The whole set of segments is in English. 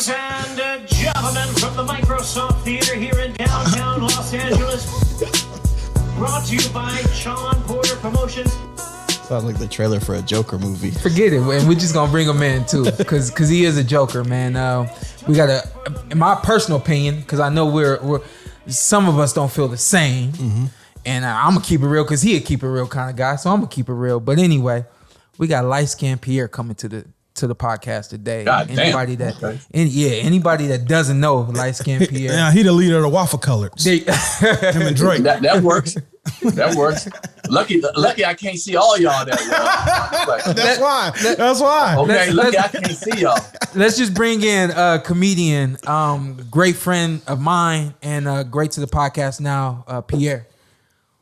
Ladies and gentlemen, from the Microsoft Theater here in downtown Los Angeles, brought to you by Shawn Porter Promotions. Sounds like the trailer for a Joker movie. Forget it, and we're just gonna bring him in too, because he is a Joker, man. We gotta, in my personal opinion, because I know we're some of us don't feel the same, and I'm gonna keep it real because he a keep it real kind of guy, so I'm gonna keep it real. But anyway, we got light skinned Pierre coming to the podcast today. God anybody damn. that, anybody that doesn't know light skinned Pierre, Yeah, he the leader of the Waffle Colors. Him and Drake. That works. That works. Lucky I can't see all y'all that well. That's why. That's why. Okay, lucky I can't see y'all. let's just bring in a comedian, great friend of mine, and great to the podcast now, Pierre.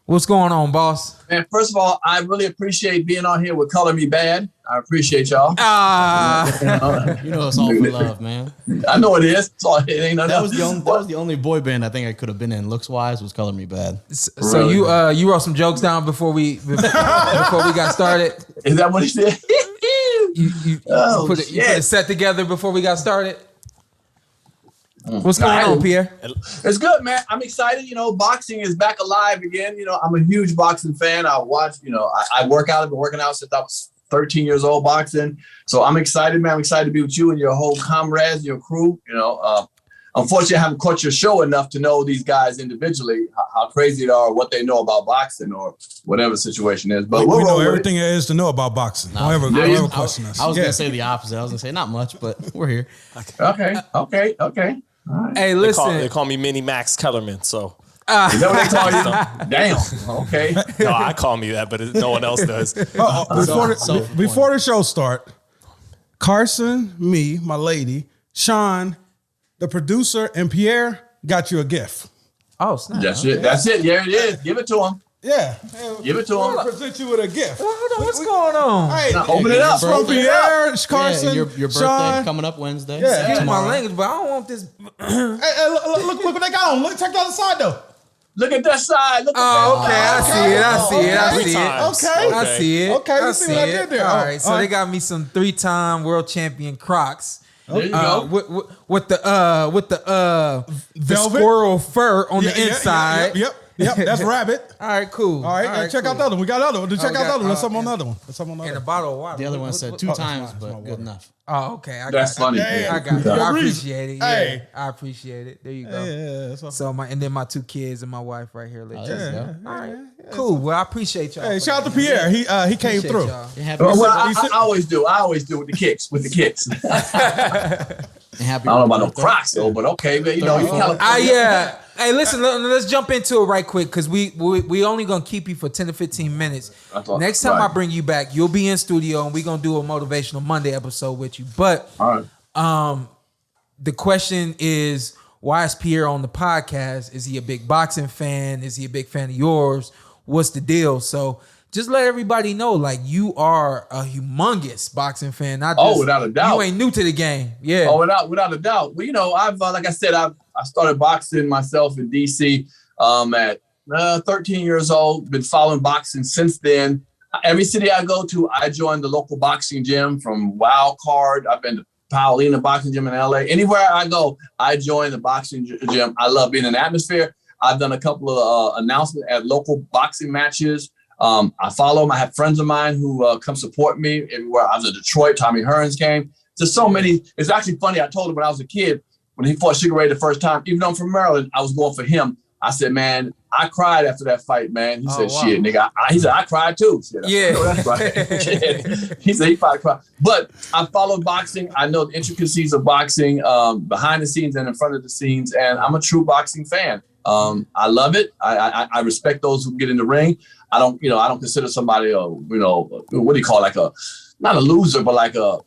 What's going on, boss? Man, first of all, I really appreciate being on here with Color Me Bad. I appreciate y'all. You know it's all for love, man. I know it is. It ain't nothing That else. was the only boy band I think I could have been in looks wise was Color Me Bad. So you wrote some jokes down before we got started. Is that what he said? You put a set together before we got started. What's going on, Pierre? It's good, man. I'm excited. You know, boxing is back alive again. You know, I'm a huge boxing fan. I watch, I work out. I've been working out since I was 13 years old boxing. So I'm excited, man. I'm excited to be with you and your whole comrades, your crew. Unfortunately, I haven't caught your show enough to know these guys individually, how crazy they are, what they know about boxing or whatever the situation is. But we know everything there is to know about boxing. Don't ever question us. I was going to say the opposite. I was going to say not much, but we're here. Okay. All right. Hey, listen. They call me Mini Max Kellerman, so. Is that what they call you? Damn. Okay. No, I call me that, but no one else does. Before the show start, Carson, me, my lady, Shawn, the producer, and Pierre got you a gift. Oh, snap. That's it. That's it. Yeah, it is. Give it to him. Yeah. Give it to him. Present you with a gift. Hold on, what's going on? Hey, now, open it up. From Pierre, Carson, your birthday Shawn. coming up Wednesday. Yeah. Excuse my language, but I don't want this. Hey, look what they got on. Look, check the other side though. Look at that side. Look at Oh, that okay. side. I see it. Okay. I see it. Okay, let's see what I did there. All right, so all they right. got me some 3-time world champion Crocs. There you go. With the Velvet? squirrel fur on the inside. Yep. That's rabbit. All right, cool. All right, check out the other one. We got another one. Check out the other one. There's something on the other one. And a bottle of water. The other one said 2 times, but small good enough. Oh, okay. That's funny. I got you. I appreciate it. Hey. Yeah, I appreciate it. There you go. Yeah. So and then my 2 kids and my wife right here. All Yeah. right, cool. Well, I appreciate y'all. Hey, shout out to Pierre. He came Appreciate through. y'all. Well, I always do. I always do with the kicks. I don't know about no Crocs though, but okay, man. You kind of. Hey, listen. Let's jump into it right quick because we only gonna keep you for 10 to 15 minutes. Next time I bring you back, you'll be in studio and we're gonna do a motivational Monday episode with you. But All right. The question is, why is Pierre on the podcast? Is he a big boxing fan? Is he a big fan of yours? What's the deal? So just let everybody know, like, you are a humongous boxing fan. Not just, without a doubt. You ain't new to the game. Yeah. Oh, without a doubt. Well, I've like I said, I started boxing myself in DC at 13 years old. Been following boxing since then. Every city I go to, I join the local boxing gym. From Wild Card, I've been to Paulina Boxing Gym in LA. Anywhere I go, I join the boxing gym. I love being in the atmosphere. I've done a couple of announcements at local boxing matches. I follow them. I have friends of mine who come support me everywhere. I was in Detroit. Tommy Hearns came. There's so many. It's actually funny. I told him when I was a kid, when he fought Sugar Ray the first time, even though I'm from Maryland, I was going for him. I said, man, I cried after that fight, man. He said, shit, nigga. He said, I cried too. Shit, that's right. He said he probably cried. But I followed boxing. I know the intricacies of boxing, behind the scenes and in front of the scenes. And I'm a true boxing fan. I love it. I respect those who get in the ring. I don't consider somebody, what do you call it? Like not a loser, but like who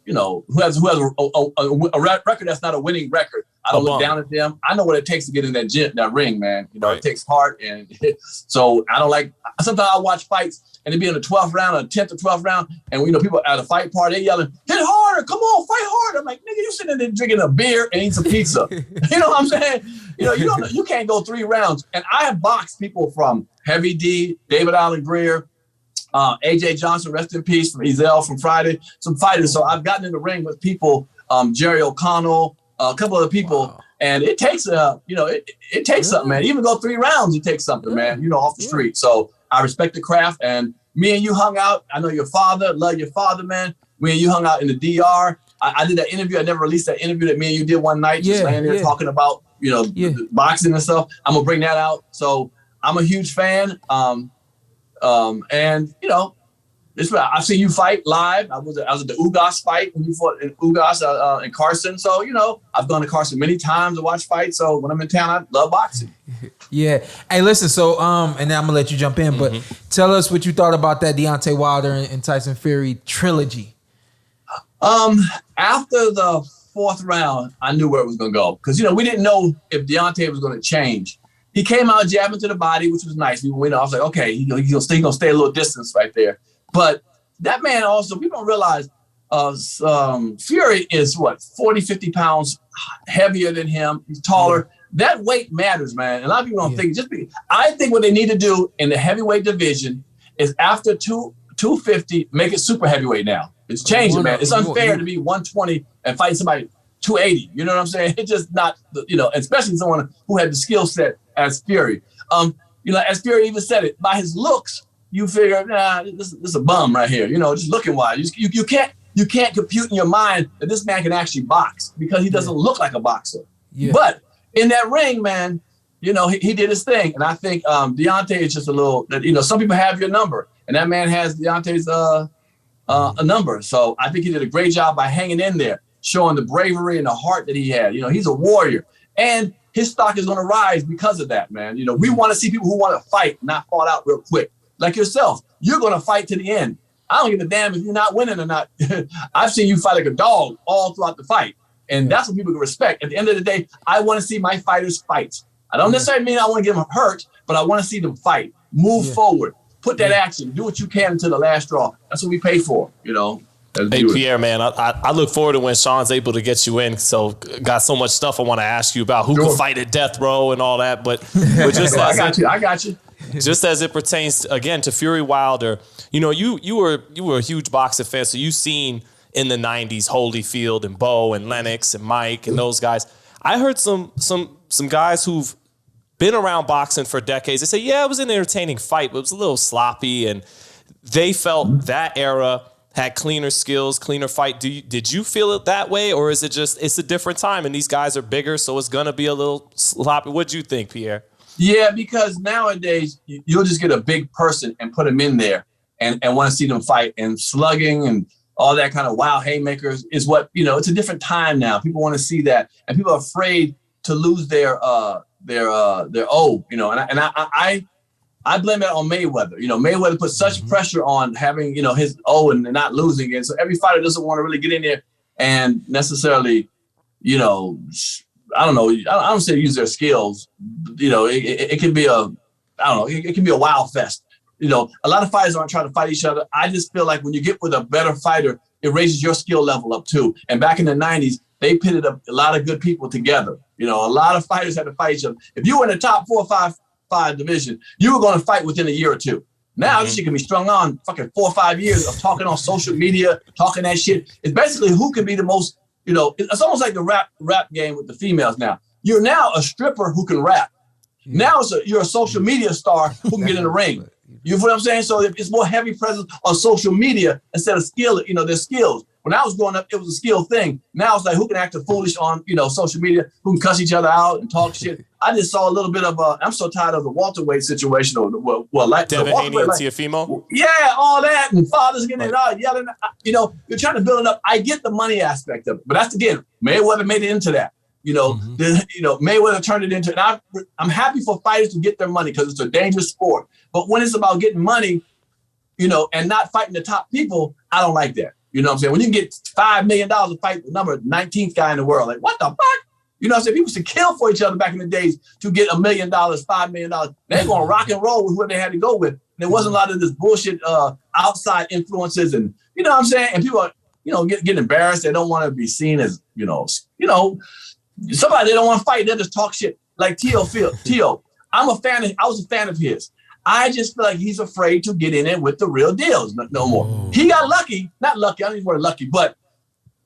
has a record that's not a winning record. I don't look down at them. I know what it takes to get in that ring, man. It takes heart, and so I don't like. Sometimes I watch fights and it be in the 12th round or 10th or 12th round, and people at a fight party, they yelling, "Hit harder! Come on, fight harder!" I'm like, nigga, you sitting there drinking a beer and eating some pizza. You know what I'm saying? You can't go 3 rounds. And I have boxed people from Heavy D, David Allen Greer, AJ Johnson, rest in peace, from Zittel from Friday, some fighters. So I've gotten in the ring with people, Jerry O'Connell, a couple other people, and it takes it takes something, man. Even go 3 rounds, it takes something, man. Off the street. So I respect the craft, and me and you hung out. I know your father, love your father, man. Me and you hung out in the DR. I did that interview. I never released that interview that me and you did one night, just laying there talking about the boxing and stuff. I'm gonna bring that out. So I'm a huge fan. And I've seen you fight live. I was at the Ugas fight when you fought in Ugas in Carson. So I've gone to Carson many times to watch fights. So when I'm in town, I love boxing. Yeah. Hey, listen. So and then I'm gonna let you jump in, but tell us what you thought about that Deontay Wilder and Tyson Fury trilogy. After the 4th round, I knew where it was gonna go because we didn't know if Deontay was gonna change. He came out jabbing to the body, which was nice. I was like, okay, he's gonna stay a little distance right there. But that man also, people don't realize Fury is 40, 50 pounds heavier than him. He's taller. That weight matters, man. And a lot of people don't think. I think what they need to do in the heavyweight division is after 250, make it super heavyweight now. It's changing, man. It's unfair to be 120 and fight somebody 280. You know what I'm saying? It's just not, especially someone who had the skill set as Fury. As Fury even said it, by his looks, you figure, this is a bum right here. Just looking wise, you can't compute in your mind that this man can actually box because he doesn't look like a boxer. Yeah. But in that ring, man, he did his thing, and I think Deontay is just a little. Some people have your number, and that man has Deontay's a number. So I think he did a great job by hanging in there, showing the bravery and the heart that he had. He's a warrior, and his stock is going to rise because of that, man. We want to see people who want to fight, not fall out real quick. Like yourself, you're going to fight to the end. I don't give a damn if you're not winning or not. I've seen you fight like a dog all throughout the fight. And that's what people can respect. At the end of the day, I want to see my fighters fight. I don't necessarily mean I want to get them hurt, but I want to see them fight, move forward, put that action, do what you can until the last straw. That's what we pay for, Hey, Pierre, man, I look forward to when Shawn's able to get you in. So got so much stuff I want to ask you about who can fight at death row and all that. But just I got you. Just as it pertains again to Fury Wilder, you were a huge boxing fan, so you've seen in the '90s Holyfield and Bo and Lennox and Mike and those guys. I heard some guys who've been around boxing for decades. They say, yeah, it was an entertaining fight, but it was a little sloppy, and they felt that era had cleaner skills, cleaner fight. Did you feel it that way, or is it just it's a different time and these guys are bigger, so it's gonna be a little sloppy? What'd you think, Pierre? Yeah, because nowadays you'll just get a big person and put them in there and want to see them fight, and slugging and all that kind of wild haymakers is what, it's a different time now. People want to see that, and people are afraid to lose their O, and I blame that on Mayweather. Mayweather put such pressure on having, his O and not losing it. So every fighter doesn't want to really get in there and necessarily, I don't know. I don't say use their skills. It can be it can be a wild fest. A lot of fighters aren't trying to fight each other. I just feel like when you get with a better fighter, it raises your skill level up too. And back in the 90s, they pitted a lot of good people together. A lot of fighters had to fight each other. If you were in the top 4 or 5 division, you were going to fight within a year or two. Now this shit can be strung on fucking 4 or 5 years of talking on social media, talking that shit. It's basically who can be the most. It's almost like the rap game with the females now. You're now a stripper who can rap. Now you're a social media star who can get in the ring. You feel what I'm saying? So it's more heavy presence on social media instead of skill. Their skills. When I was growing up, it was a skill thing. Now it's like who can act foolish on social media, who can cuss each other out and talk shit. I just saw a little bit of I'm so tired of the welterweight situation. Like Devin Haney and Teofimo. Yeah, all that, and fathers getting it out, yelling. You're trying to build it up. I get the money aspect of it, but that's again, Mayweather made it into that. Mayweather turned it into, and I'm happy for fighters to get their money because it's a dangerous sport. But when it's about getting money, and not fighting the top people, I don't like that. You know what I'm saying? When you can get $5 million to fight the number 19th guy in the world, like what the fuck? You know what I'm saying? People used to kill for each other back in the days to get $1 million, $5 million. They're going to rock and roll with what they had to go with. And there wasn't a lot of this bullshit outside influences, and you know what I'm saying? And people are, get embarrassed. They don't want to be seen as, somebody they don't want to fight. They just talk shit. Like Tio. I was a fan of his. I just feel like he's afraid to get in it with the real deals no more. He got lucky. Not lucky. I don't use the word lucky, but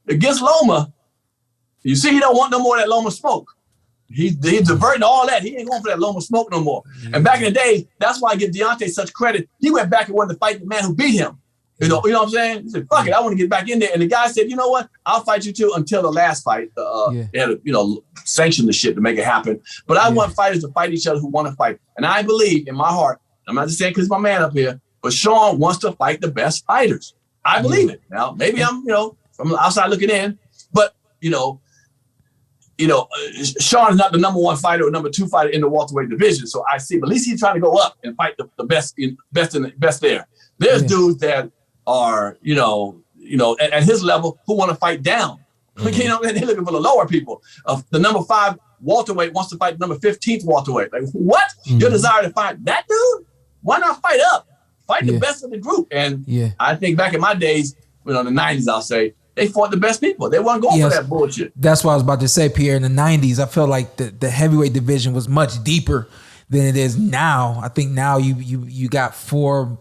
against Loma, You see, he don't want no more of that Loma smoke. He's diverting all that. He ain't going for that Loma smoke no more. And back in the day, that's why I give Deontay such credit. He went back and wanted to fight the man who beat him. You know what I'm saying? He said, fuck it, I want to get back in there. And the guy said, you know what? I'll fight you too until the last fight. They had to, sanction the shit to make it happen. But I want fighters to fight each other who want to fight. And I believe in my heart, I'm not just saying because my man up here, but Shawn wants to fight the best fighters. I believe it. Now, maybe I'm, from the outside looking in, but, Shawn is not the number one fighter or number two fighter in the welterweight division. So I see, but at least he's trying to go up and fight the best there. There's dudes that are, at his level who want to fight down. They're looking for the lower people. The number 5 welterweight wants to fight the number 15th welterweight. Like, what? Your desire to fight that dude? Why not fight up? Fight the best of the group. And I think back in my days, the 90s, I'll say, they fought the best people. They weren't going for that bullshit. That's what I was about to say, Pierre. In the 90s, I felt like the heavyweight division was much deeper than it is now. I think now you got 4-5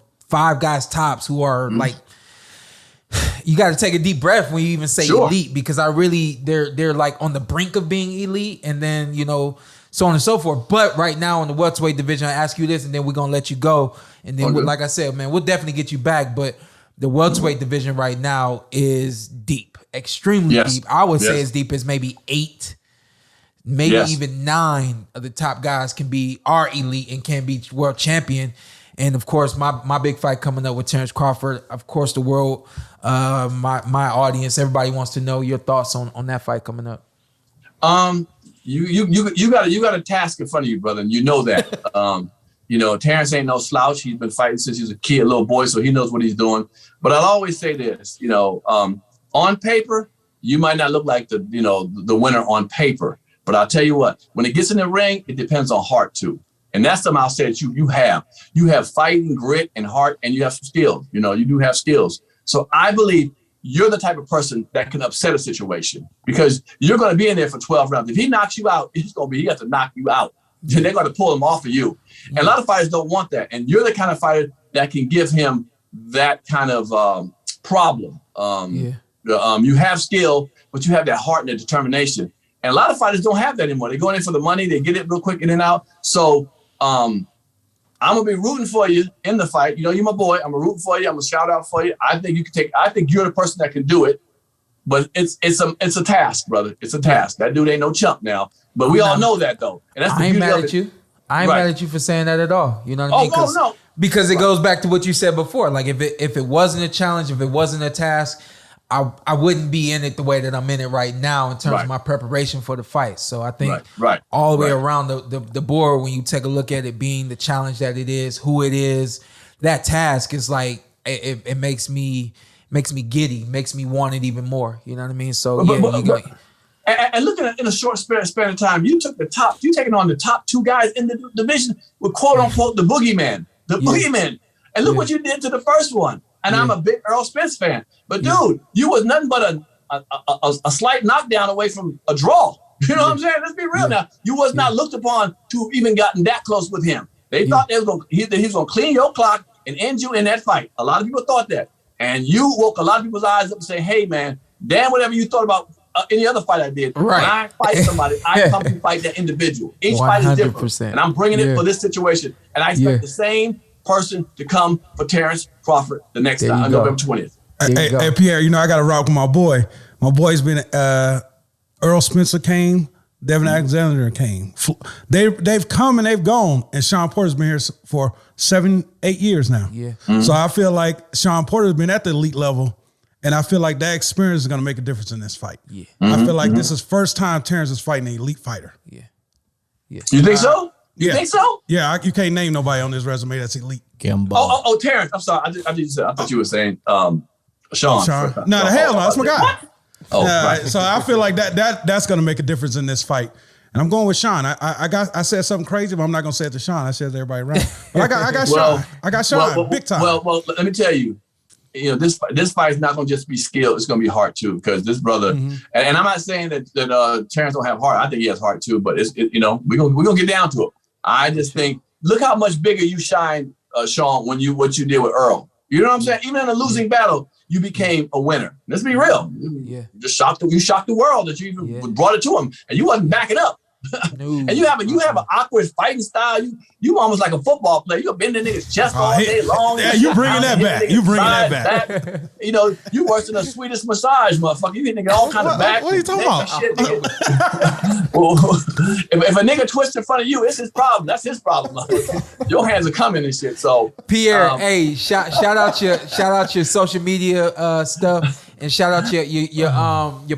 guys tops who are like, you got to take a deep breath when you even say elite, because they're like on the brink of being elite, and then so on and so forth. But right now in the welterweight division, I ask you this, and then we're gonna let you go, and then like I said, man, we'll definitely get you back. But the welterweight division right now is deep, extremely deep. I would say as deep as maybe 8, maybe even 9 of the top guys are elite and can be world champion. And of course, my big fight coming up with Terence Crawford. Of course, the world, my audience, everybody wants to know your thoughts on that fight coming up. You got a task in front of you, brother, and you know that. Terence ain't no slouch. He's been fighting since he was a kid, little boy, so he knows what he's doing. But I'll always say this, on paper, you might not look like the winner on paper. But I'll tell you what, when it gets in the ring, it depends on heart too. And that's something I'll say that you have. You have fighting, grit, and heart, and you have some skills. You do have skills. So I believe you're the type of person that can upset a situation, because you're going to be in there for 12 rounds. If he knocks you out, he has to knock you out. And they're going to pull him off of you. And a lot of fighters don't want that. And you're the kind of fighter that can give him that kind of problem. You have skill, but you have that heart and that determination. And a lot of fighters don't have that anymore. They go in for the money. They get it real quick in and out. So I'm going to be rooting for you in the fight. You're my boy. I'm going to root for you. I'm going to shout out for you. I think you're the person that can do it. But it's a task, brother. It's a task. That dude ain't no chump now. But we all know that, though. And that's the beauty of it. I ain't mad at you. I ain't mad at you for saying that at all. You know what I mean? No. Because it goes back to what you said before. Like, if it wasn't a challenge, if it wasn't a task, I wouldn't be in it the way that I'm in it right now in terms of my preparation for the fight. So I think all the way around the board, when you take a look at it being the challenge that it is, who it is, that task is like, it makes me giddy, makes me want it even more. You know what I mean? So and looking at in a short span of time, you taking on the top 2 guys in the division with quote unquote the boogeyman, boogeyman. And look what you did to the first one. And I'm a big Errol Spence fan. But dude, you was nothing but a slight knockdown away from a draw. You know what I'm saying? Let's be real now. You was not looked upon to have even gotten that close with him. They thought he was going to clean your clock and end you in that fight. A lot of people thought that. And you woke a lot of people's eyes up and say, hey, man, damn whatever you thought about any other fight I did. When I fight somebody, I come to fight that individual. Each fight is different. And I'm bringing it for this situation. And I expect the same person to come for Terence Crawford the next time on November 20th. Hey, Pierre, I got to rock with my boy. My boy's been Earl Spencer came, Devin Alexander came. They've come and they've gone, and Shawn Porter's been here for 7-8 years now. Yeah. Mm-hmm. So I feel like Shawn Porter's been at the elite level, and I feel like that experience is going to make a difference in this fight. Yeah. I feel like this is first time Terence is fighting an elite fighter. Yeah. You think so? You think so? Yeah, you can't name nobody on this resume that's elite. Oh, Terence. I'm sorry. I thought you were saying Shawn. No, the hell no. That's my guy. Right. So I feel like that's going to make a difference in this fight. And I'm going with Shawn. I said something crazy, but I'm not going to say it to Shawn. I said it to everybody around. But I got Shawn. I got Shawn big time. Well, let me tell you, this fight is not going to just be skill. It's going to be heart too, because this brother. Mm-hmm. And I'm not saying that Terence don't have heart. I think he has heart too. But we're gonna get down to it. I just think, look how much bigger you shine, Shawn, what you did with Earl. You know what I'm saying? Even in a losing battle, you became a winner. Let's be real. Yeah. You shocked the world that you even brought it to him, and you wasn't backing up. No. And you have an awkward fighting style. You almost like a football player. You bend the nigga's chest all day long. Yeah, you bringing that back. You bringing that back. You know, you worse than a Swedish massage, motherfucker. You hit nigga all kind of back. What are you talking about? Shit, well, if a nigga twists in front of you, it's his problem. That's his problem. Your hands are coming and shit. So Pierre, hey, shout out your social media stuff, and shout out your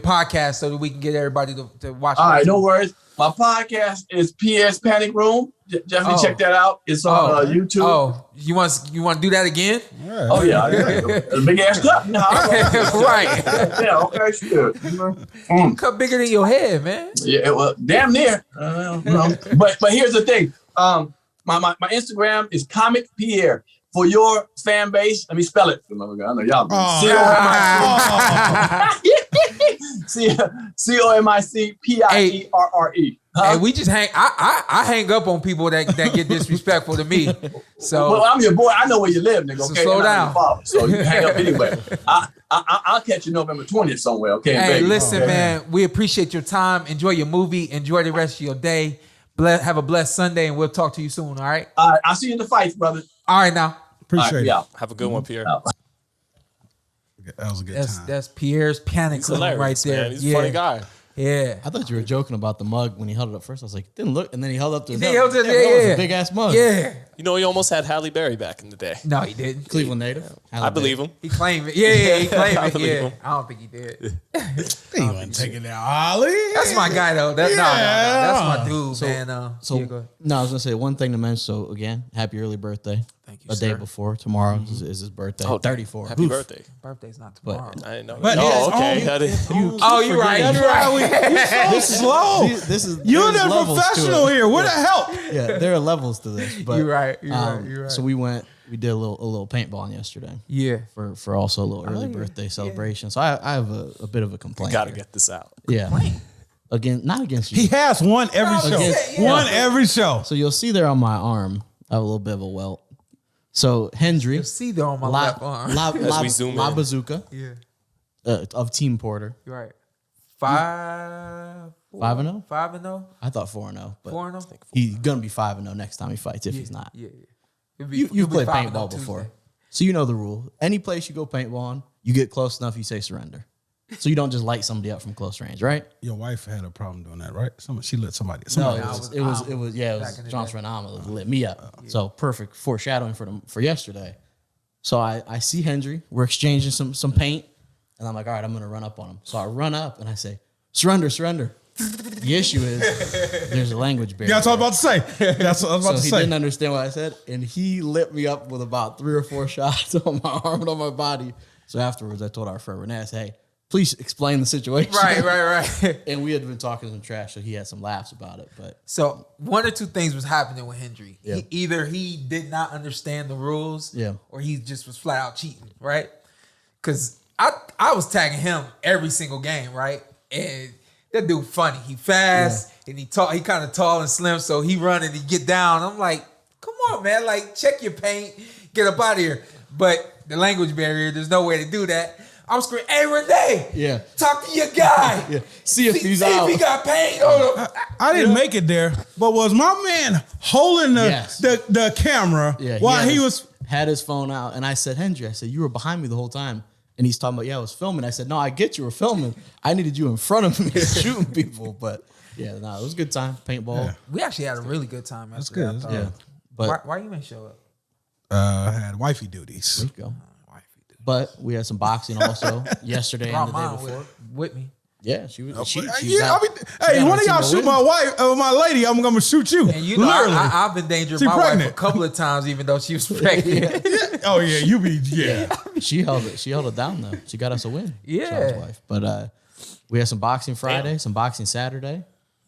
podcast so that we can get everybody to watch. All right, no worries. My podcast is Pierre's Panic Room. Definitely check that out. It's on YouTube. Oh, you want to do that again? Yeah. Oh yeah, a big ass cup. You know how I roll. Right. Yeah, okay, shit. Cup bigger than your head, man. Yeah, well, damn near. But here's the thing. My Instagram is Comic Pierre. For your fan base, let me spell it. I know y'all. COMICPIERRE. Hey, we just hang. I hang up on people that get disrespectful to me. So well, I'm your boy. I know where you live, nigga. So Okay, slow down. So you can hang up anyway. I'll catch you November 20th somewhere. Okay. Hey, baby. listen, man. We appreciate your time. Enjoy your movie. Enjoy the rest of your day. Have a blessed Sunday, and we'll talk to you soon. All right. I'll see you in the fights, brother. All right, now. Appreciate it. Yeah. Have a good one, Pierre. That was a good time. That's Pierre's Panic He's Room hilarious, right there. man. He's a funny guy. Yeah. I thought you were joking about the mug when he held it up first. I was like, didn't look, and then he held up to his He head. held it- That was yeah. a big ass mug. Yeah. You know, he almost had Halle Berry back in the day. No, he didn't. Cleveland native. I believe him. He claimed it. Yeah, he claimed I it. believe Yeah. him. I don't think he did. He wasn't taking that Ollie. That's my guy though. No. That's my dude, So- man. So yeah, go ahead. no, I was gonna say one thing to mention. So again, happy early birthday. Thank you, A day sir. before tomorrow is his birthday. Oh, 34. Happy Oof. birthday. Birthday's not But- tomorrow. I didn't know. But Oh, his okay. own- That is- Oh, you're right. That's You're right. right. You're so slow. This is You're there's the levels to professional it. here. Where the help? Yeah, there are levels to this. But You're right. You're right. So we did a little paintballing yesterday Yeah. for also a little early birthday celebration. So I have a bit of a complaint. Gotta here. get this out. Yeah. Again, not against you. He has one every show. Against- One every show. So you'll see there on my arm, I have a little bit of a welt. So Hendry, You'll see there on my left arm. As we zoom La in. Bazooka Yeah. of Team Porter. You're right. 5-0. 5-0? 5-0. I thought 4-0, but 4-0. he's gonna be 5-0 next time he fights if he's not. Yeah. It'll You've be played 5-0 paintball Tuesday. before, so you know the rule. Any place you go paintball on, you get close enough, you say surrender. So you don't just light somebody up from close range, right? Your wife had a problem doing that, right? She lit somebody. No, somebody it else. was back in the John day. Frenama that lit me up. So perfect foreshadowing for yesterday. So I see Hendry, we're exchanging some paint, and I'm like, all right, I'm gonna run up on him. So I run up and I say, surrender. The issue is there's a language barrier. That's what I was about to say. That's what I was So about to he say. didn't understand what I said, and he lit me up with about 3 or 4 shots on my arm and on my body. So afterwards, I told our friend Renee, I said, hey, please explain the situation. Right. And we had been talking some trash, so he had some laughs about it. But So one or two things was happening with Hendry. Yeah. Either he did not understand the rules, Yeah. or he just was flat out cheating, right? Because I was tagging him every single game, right? And that dude funny. He fast and he kind of tall and slim, so he run and he get down. I'm like, come on, man, like check your paint, get up out of here. But the language barrier, there's no way to do that. I'm screaming, hey Renee, Yeah. talk to your guy. yeah, see if he's See out. if he got paint. Hold on. I didn't make it there, but was my man holding the camera while he was? had his phone out, and I said, Hendry, I said, you were behind me the whole time. And he's talking about, yeah, I was filming. I said, no, I get you were filming. I needed you in front of me shooting people. But yeah, no, it was a good time. Paintball. Yeah. We actually had a really good time. That's yesterday, good. I thought. Yeah. But Why you ain't show up? Had wifey duties. there you go. But we had some boxing also yesterday and the Brought day mine before. with me. Yeah, she was. She's Yeah, out. hey, got one her of y'all team shoot to my win. wife, my lady, I'm gonna shoot you. And you know, Literally. I've endangered She my wife pregnant. a couple of times, even though she was pregnant. Oh yeah, you be yeah. She held it down though. She got us a win. Yeah. Shaw's wife. But we had some boxing Friday, some boxing Saturday.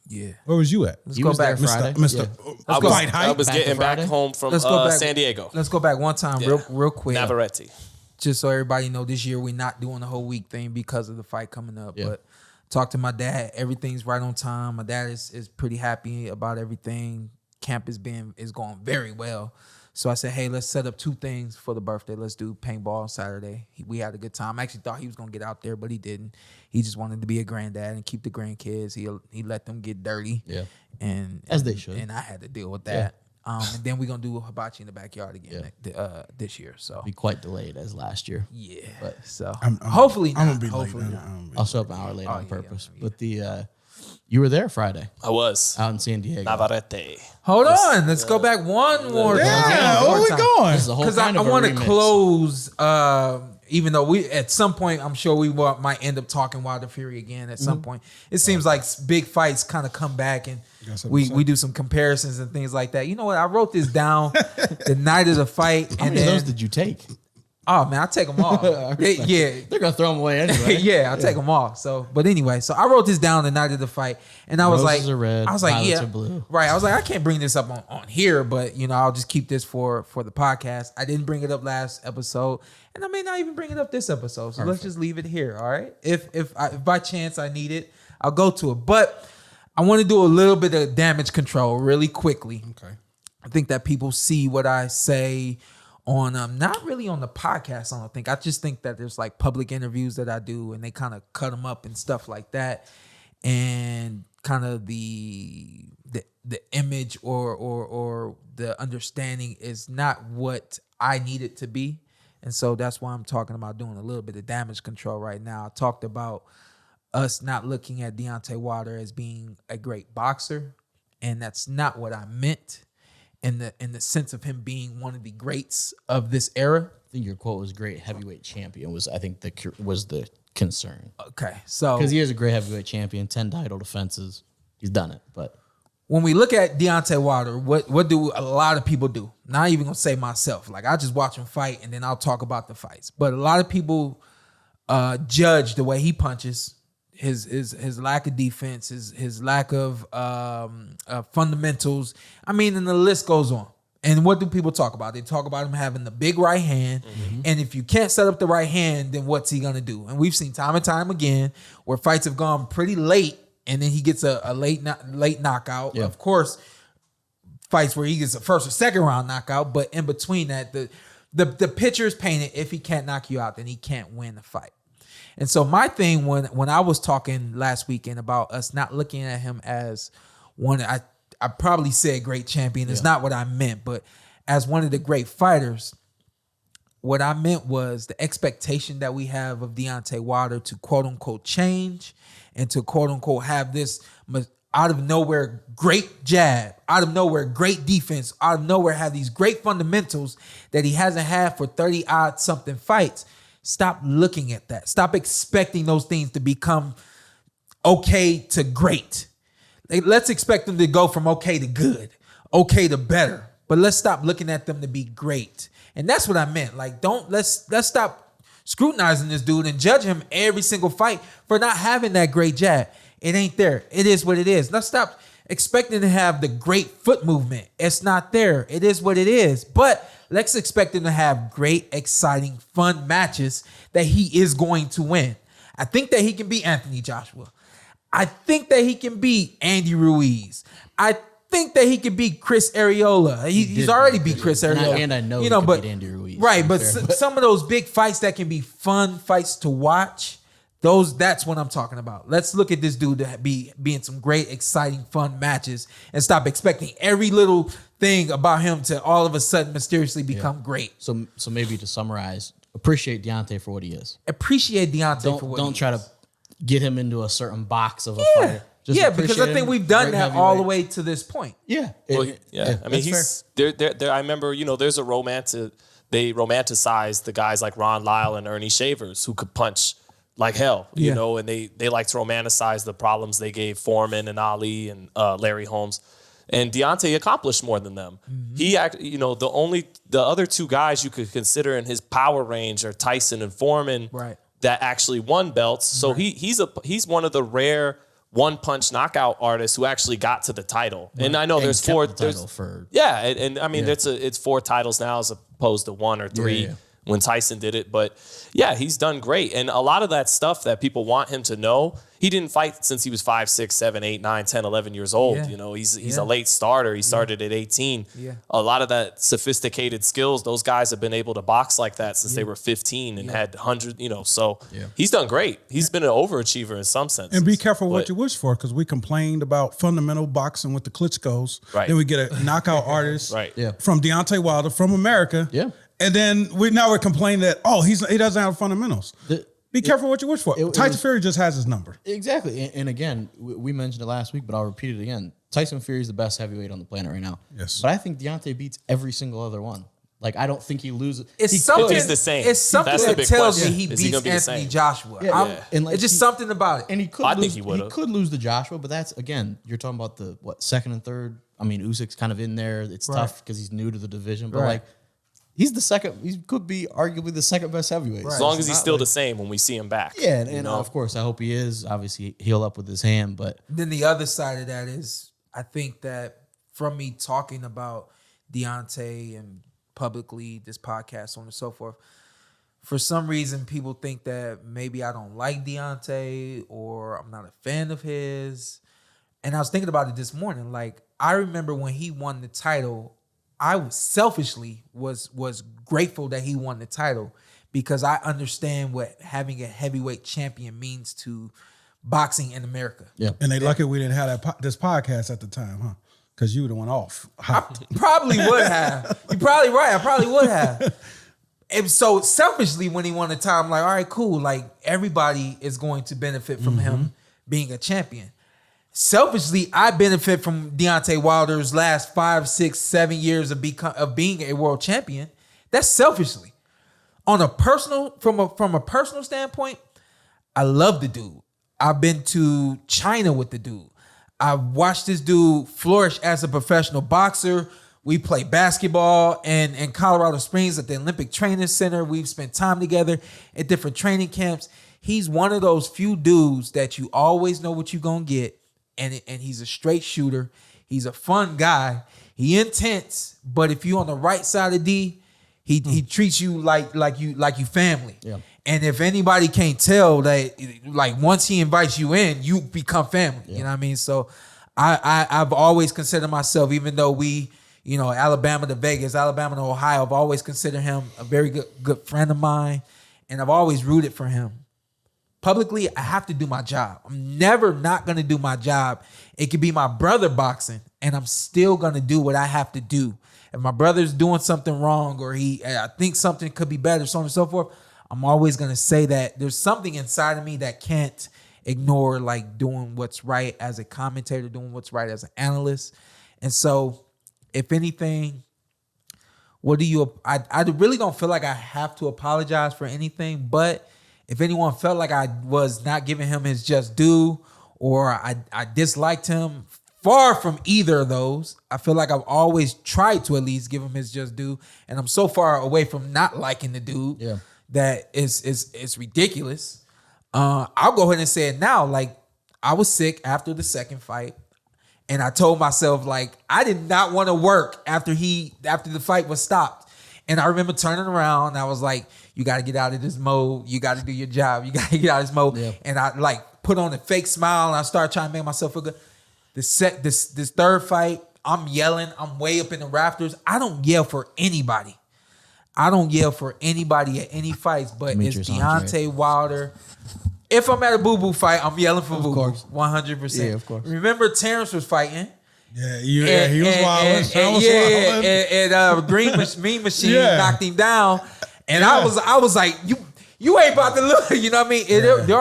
Yeah. Where was you at, Let's He go was back. there Friday. Mr. I go. was, Fight I Hype? was Back getting to back Friday? home from Let's go back. San Diego. Let's go back one time, Yeah. real quick. Navarrete. Just so everybody know, this year we're not doing the whole week thing because of the fight coming up. Yeah. But talk to my dad. Everything's right on time. My dad is pretty happy about everything. Camp is going very well. So I said, hey, let's set up 2 things for the birthday. Let's do paintball Saturday. We had a good time. I actually thought he was going to get out there, but he didn't. He just wanted to be a granddad and keep the grandkids. He let them get dirty. Yeah. And As they should. And I had to deal with that. And then we're going to do a hibachi in the backyard again this year. So Be quite delayed as last year. yeah. But So I'm hopefully I'm not. gonna be Hopefully late. not. I'll show up an hour late on yeah, purpose. yeah. But the you were there Friday I was. out in San Diego. Navarrete. Hold on. Let's go back one more time. Yeah, One more where we time. going? This is a whole Because kind I of a want to remix. close, even though we at some point, I'm sure we might end up talking Wilder Fury again at some point. It seems like big fights kind of come back and got something we to say? we do some comparisons and things like that. You know what? I wrote this down the night of the fight. How And many of then, those did you take? oh, man, I take them all. Yeah. They're gonna throw them away anyway. Yeah, I'll take them all. So, but anyway, so I wrote this down the night of the fight, and I was Roses like, are red, I was like, violets yeah, are blue. right. I was like, I can't bring this up on here, but I'll just keep this for the podcast. I didn't bring it up last episode, and I may not even bring it up this episode. So let's just leave it here. All right. If by chance I need it, I'll go to it. But I want to do a little bit of damage control really quickly. Okay. I think that people see what I say on not really on the podcast. I don't think. I just think that there's like public interviews that I do, and they kind of cut them up and stuff like that, and kind of the image or the understanding is not what I need it to be, and so that's why I'm talking about doing a little bit of damage control right now. I talked about us not looking at Deontay Wilder as being a great boxer, and that's not what I meant. In the sense of him being one of the greats of this era. I think your quote was "great heavyweight champion" was the concern Okay, so because he is a great heavyweight champion, 10 title defenses. He's done it, but when we look at Deontay Wilder, what do a lot of people do? Not even gonna say myself. Like I just watch him fight and then I'll talk about the fights. But a lot of people judge the way he punches, his lack of defense, his lack of fundamentals. I mean, and the list goes on. And what do people talk about? They talk about him having the big right hand. And if you can't set up the right hand, then what's he going to do? And we've seen time and time again where fights have gone pretty late and then he gets a late knockout. Yeah. Of course, fights where he gets a first or second round knockout. But in between that, the picture is painted. If he can't knock you out, then he can't win the fight. And so my thing when I was talking last weekend about us not looking at him as one, I probably said great champion. It's not what I meant, but as one of the great fighters, what I meant was the expectation that we have of Deontay Wilder to quote unquote change and to quote unquote have this out of nowhere great jab, out of nowhere great defense, out of nowhere have these great fundamentals that he hasn't had for 30 odd something fights. Stop looking at that. Stop expecting those things to become okay to great. Let's expect them to go from okay to good, okay to better. But let's stop looking at them to be great. And that's what I meant. Like, let's stop scrutinizing this dude and judge him every single fight for not having that great jab. It ain't there. It is what it is. Let's stop expecting to have the great foot movement. It's not there. It is what it is. But let's expect him to have great, exciting, fun matches that he is going to win. I think that he can beat Anthony Joshua. I think that he can beat Andy Ruiz. I think that he can beat Chris Areola. He's already beat Chris Areola. And I know he could beat Andy Ruiz. Right, but some of those big fights that can be fun fights to watch, that's what I'm talking about. Let's look at this dude to be in some great, exciting, fun matches and stop expecting every little thing about him to all of a sudden mysteriously become great. So maybe to summarize, appreciate Deontay for what he is. Appreciate Deontay for what Don't he try is. to get him into a certain box of a fighter. Just because I appreciate think him, we've done great that all the heavyweight. way to this point. Yeah. Well, I mean, he's there. I remember, there's a they romanticize the guys like Ron Lyle and Ernie Shavers who could punch like hell, and they like to romanticize the problems they gave Foreman and Ali and Larry Holmes. And Deontay accomplished more than them. Mm-hmm. He the other two guys you could consider in his power range are Tyson and Foreman, Right. that actually won belts. So he's one of the rare one punch knockout artists who actually got to the title. Right. And I know there's four. The title for and I mean it's 4 titles now as opposed to 1 or 3. when Tyson did it. But yeah, he's done great. And a lot of that stuff that people want him to know, he didn't fight since he was 5, 6, 7, 8, 9, 10, 11 years old. Yeah. You know, he's a late starter. He started at 18. Yeah. A lot of that sophisticated skills, those guys have been able to box like that since they were 15 and had hundreds, you know, so he's done great. He's been an overachiever in some sense. And be careful what you wish for, because we complained about fundamental boxing with the Klitschko's. Right. Then we get a knockout artist Right. Yeah. from Deontay Wilder from America. Yeah. And then we're complaining that, he doesn't have fundamentals. Be careful what you wish for. Tyson Fury just has his number. Exactly. And again, we mentioned it last week, but I'll repeat it again. Tyson Fury is the best heavyweight on the planet right now. Yes. But I think Deontay beats every single other one. Like, I don't think he loses. It's He something. could. He's the same. It's something That's the that big tells question. me he Is he beats gonna be the Anthony same? Joshua. Yeah. And like it's just he- something about it. And he could I lose. think he would've. could lose to Joshua, but that's, again, you're talking about the second and third. I mean, Usyk's kind of in there. It's tough because he's new to the division, but Right. like, he's the second. He could be arguably the second best heavyweight. As long as he's still the same when we see him back. Yeah, and you know? of course, I hope he is. Obviously, heal up with his hand, but Then the other side of that is, I think that from me talking about Deontay and publicly, this podcast, so on and so forth, for some reason, people think that maybe I don't like Deontay or I'm not a fan of his. And I was thinking about it this morning. Like, I remember when he won the title, I was selfishly was grateful that he won the title, because I understand what having a heavyweight champion means to boxing in America. yeah. And they lucky we didn't have this podcast at the time, huh? Because you would have went off. Probably would have. You're probably right. I probably would have. And so selfishly, when he won the title, I'm like, all right, cool. Like, everybody is going to benefit from him being a champion. Selfishly, I benefit from Deontay Wilder's last 5, 6, 7 years of being a world champion. That's selfishly. On a personal, from a personal standpoint, I love the dude. I've been to China with the dude. I've watched this dude flourish as a professional boxer. We play basketball in Colorado Springs at the Olympic Training Center. We've spent time together at different training camps. He's one of those few dudes that you always know what you're going to get. And he's a straight shooter. He's a fun guy. He intense, but if you on the right side of D, he treats you like you family. Yeah. And if anybody can't tell that, like, once he invites you in, you become family. You know what I mean? So I've always considered myself, even though we, you know, Alabama to Vegas, Alabama to Ohio, I've always considered him a very good friend of mine, and I've always rooted for him. Publicly, I have to do my job. I'm never not going to do my job. It could be my brother boxing, and I'm still going to do what I have to do. If my brother's doing something wrong, or I think something could be better, so on and so forth, I'm always going to say that. There's something inside of me that can't ignore, like, doing what's right as a commentator, doing what's right as an analyst. And so, if anything, I really don't feel like I have to apologize for anything, but if anyone felt like I was not giving him his just due, or I disliked him, far from either of those. I feel like I've always tried to at least give him his just due, and I'm so far away from not liking the dude that it's ridiculous. I'll go ahead and say it now. Like, I was sick after the second fight, and I told myself, like, I did not want to work after the fight was stopped. And I remember turning around, and I was like, you got to get out of this mode. You got to do your job. You got to get out of this mode. Yeah. And I, like, put on a fake smile, and I started trying to make myself feel good. This third fight, I'm yelling. I'm way up in the rafters. I don't yell for anybody. I don't yell for anybody at any fights, but it's Deontay Wilder. If I'm at a Boo-Boo fight, I'm yelling for Boo-Boo. 100%. Yeah, of course. Remember Terence was fighting. Yeah, he was wild. And Mean Machine knocked him down. And I was like, you ain't about to look. You know what I mean?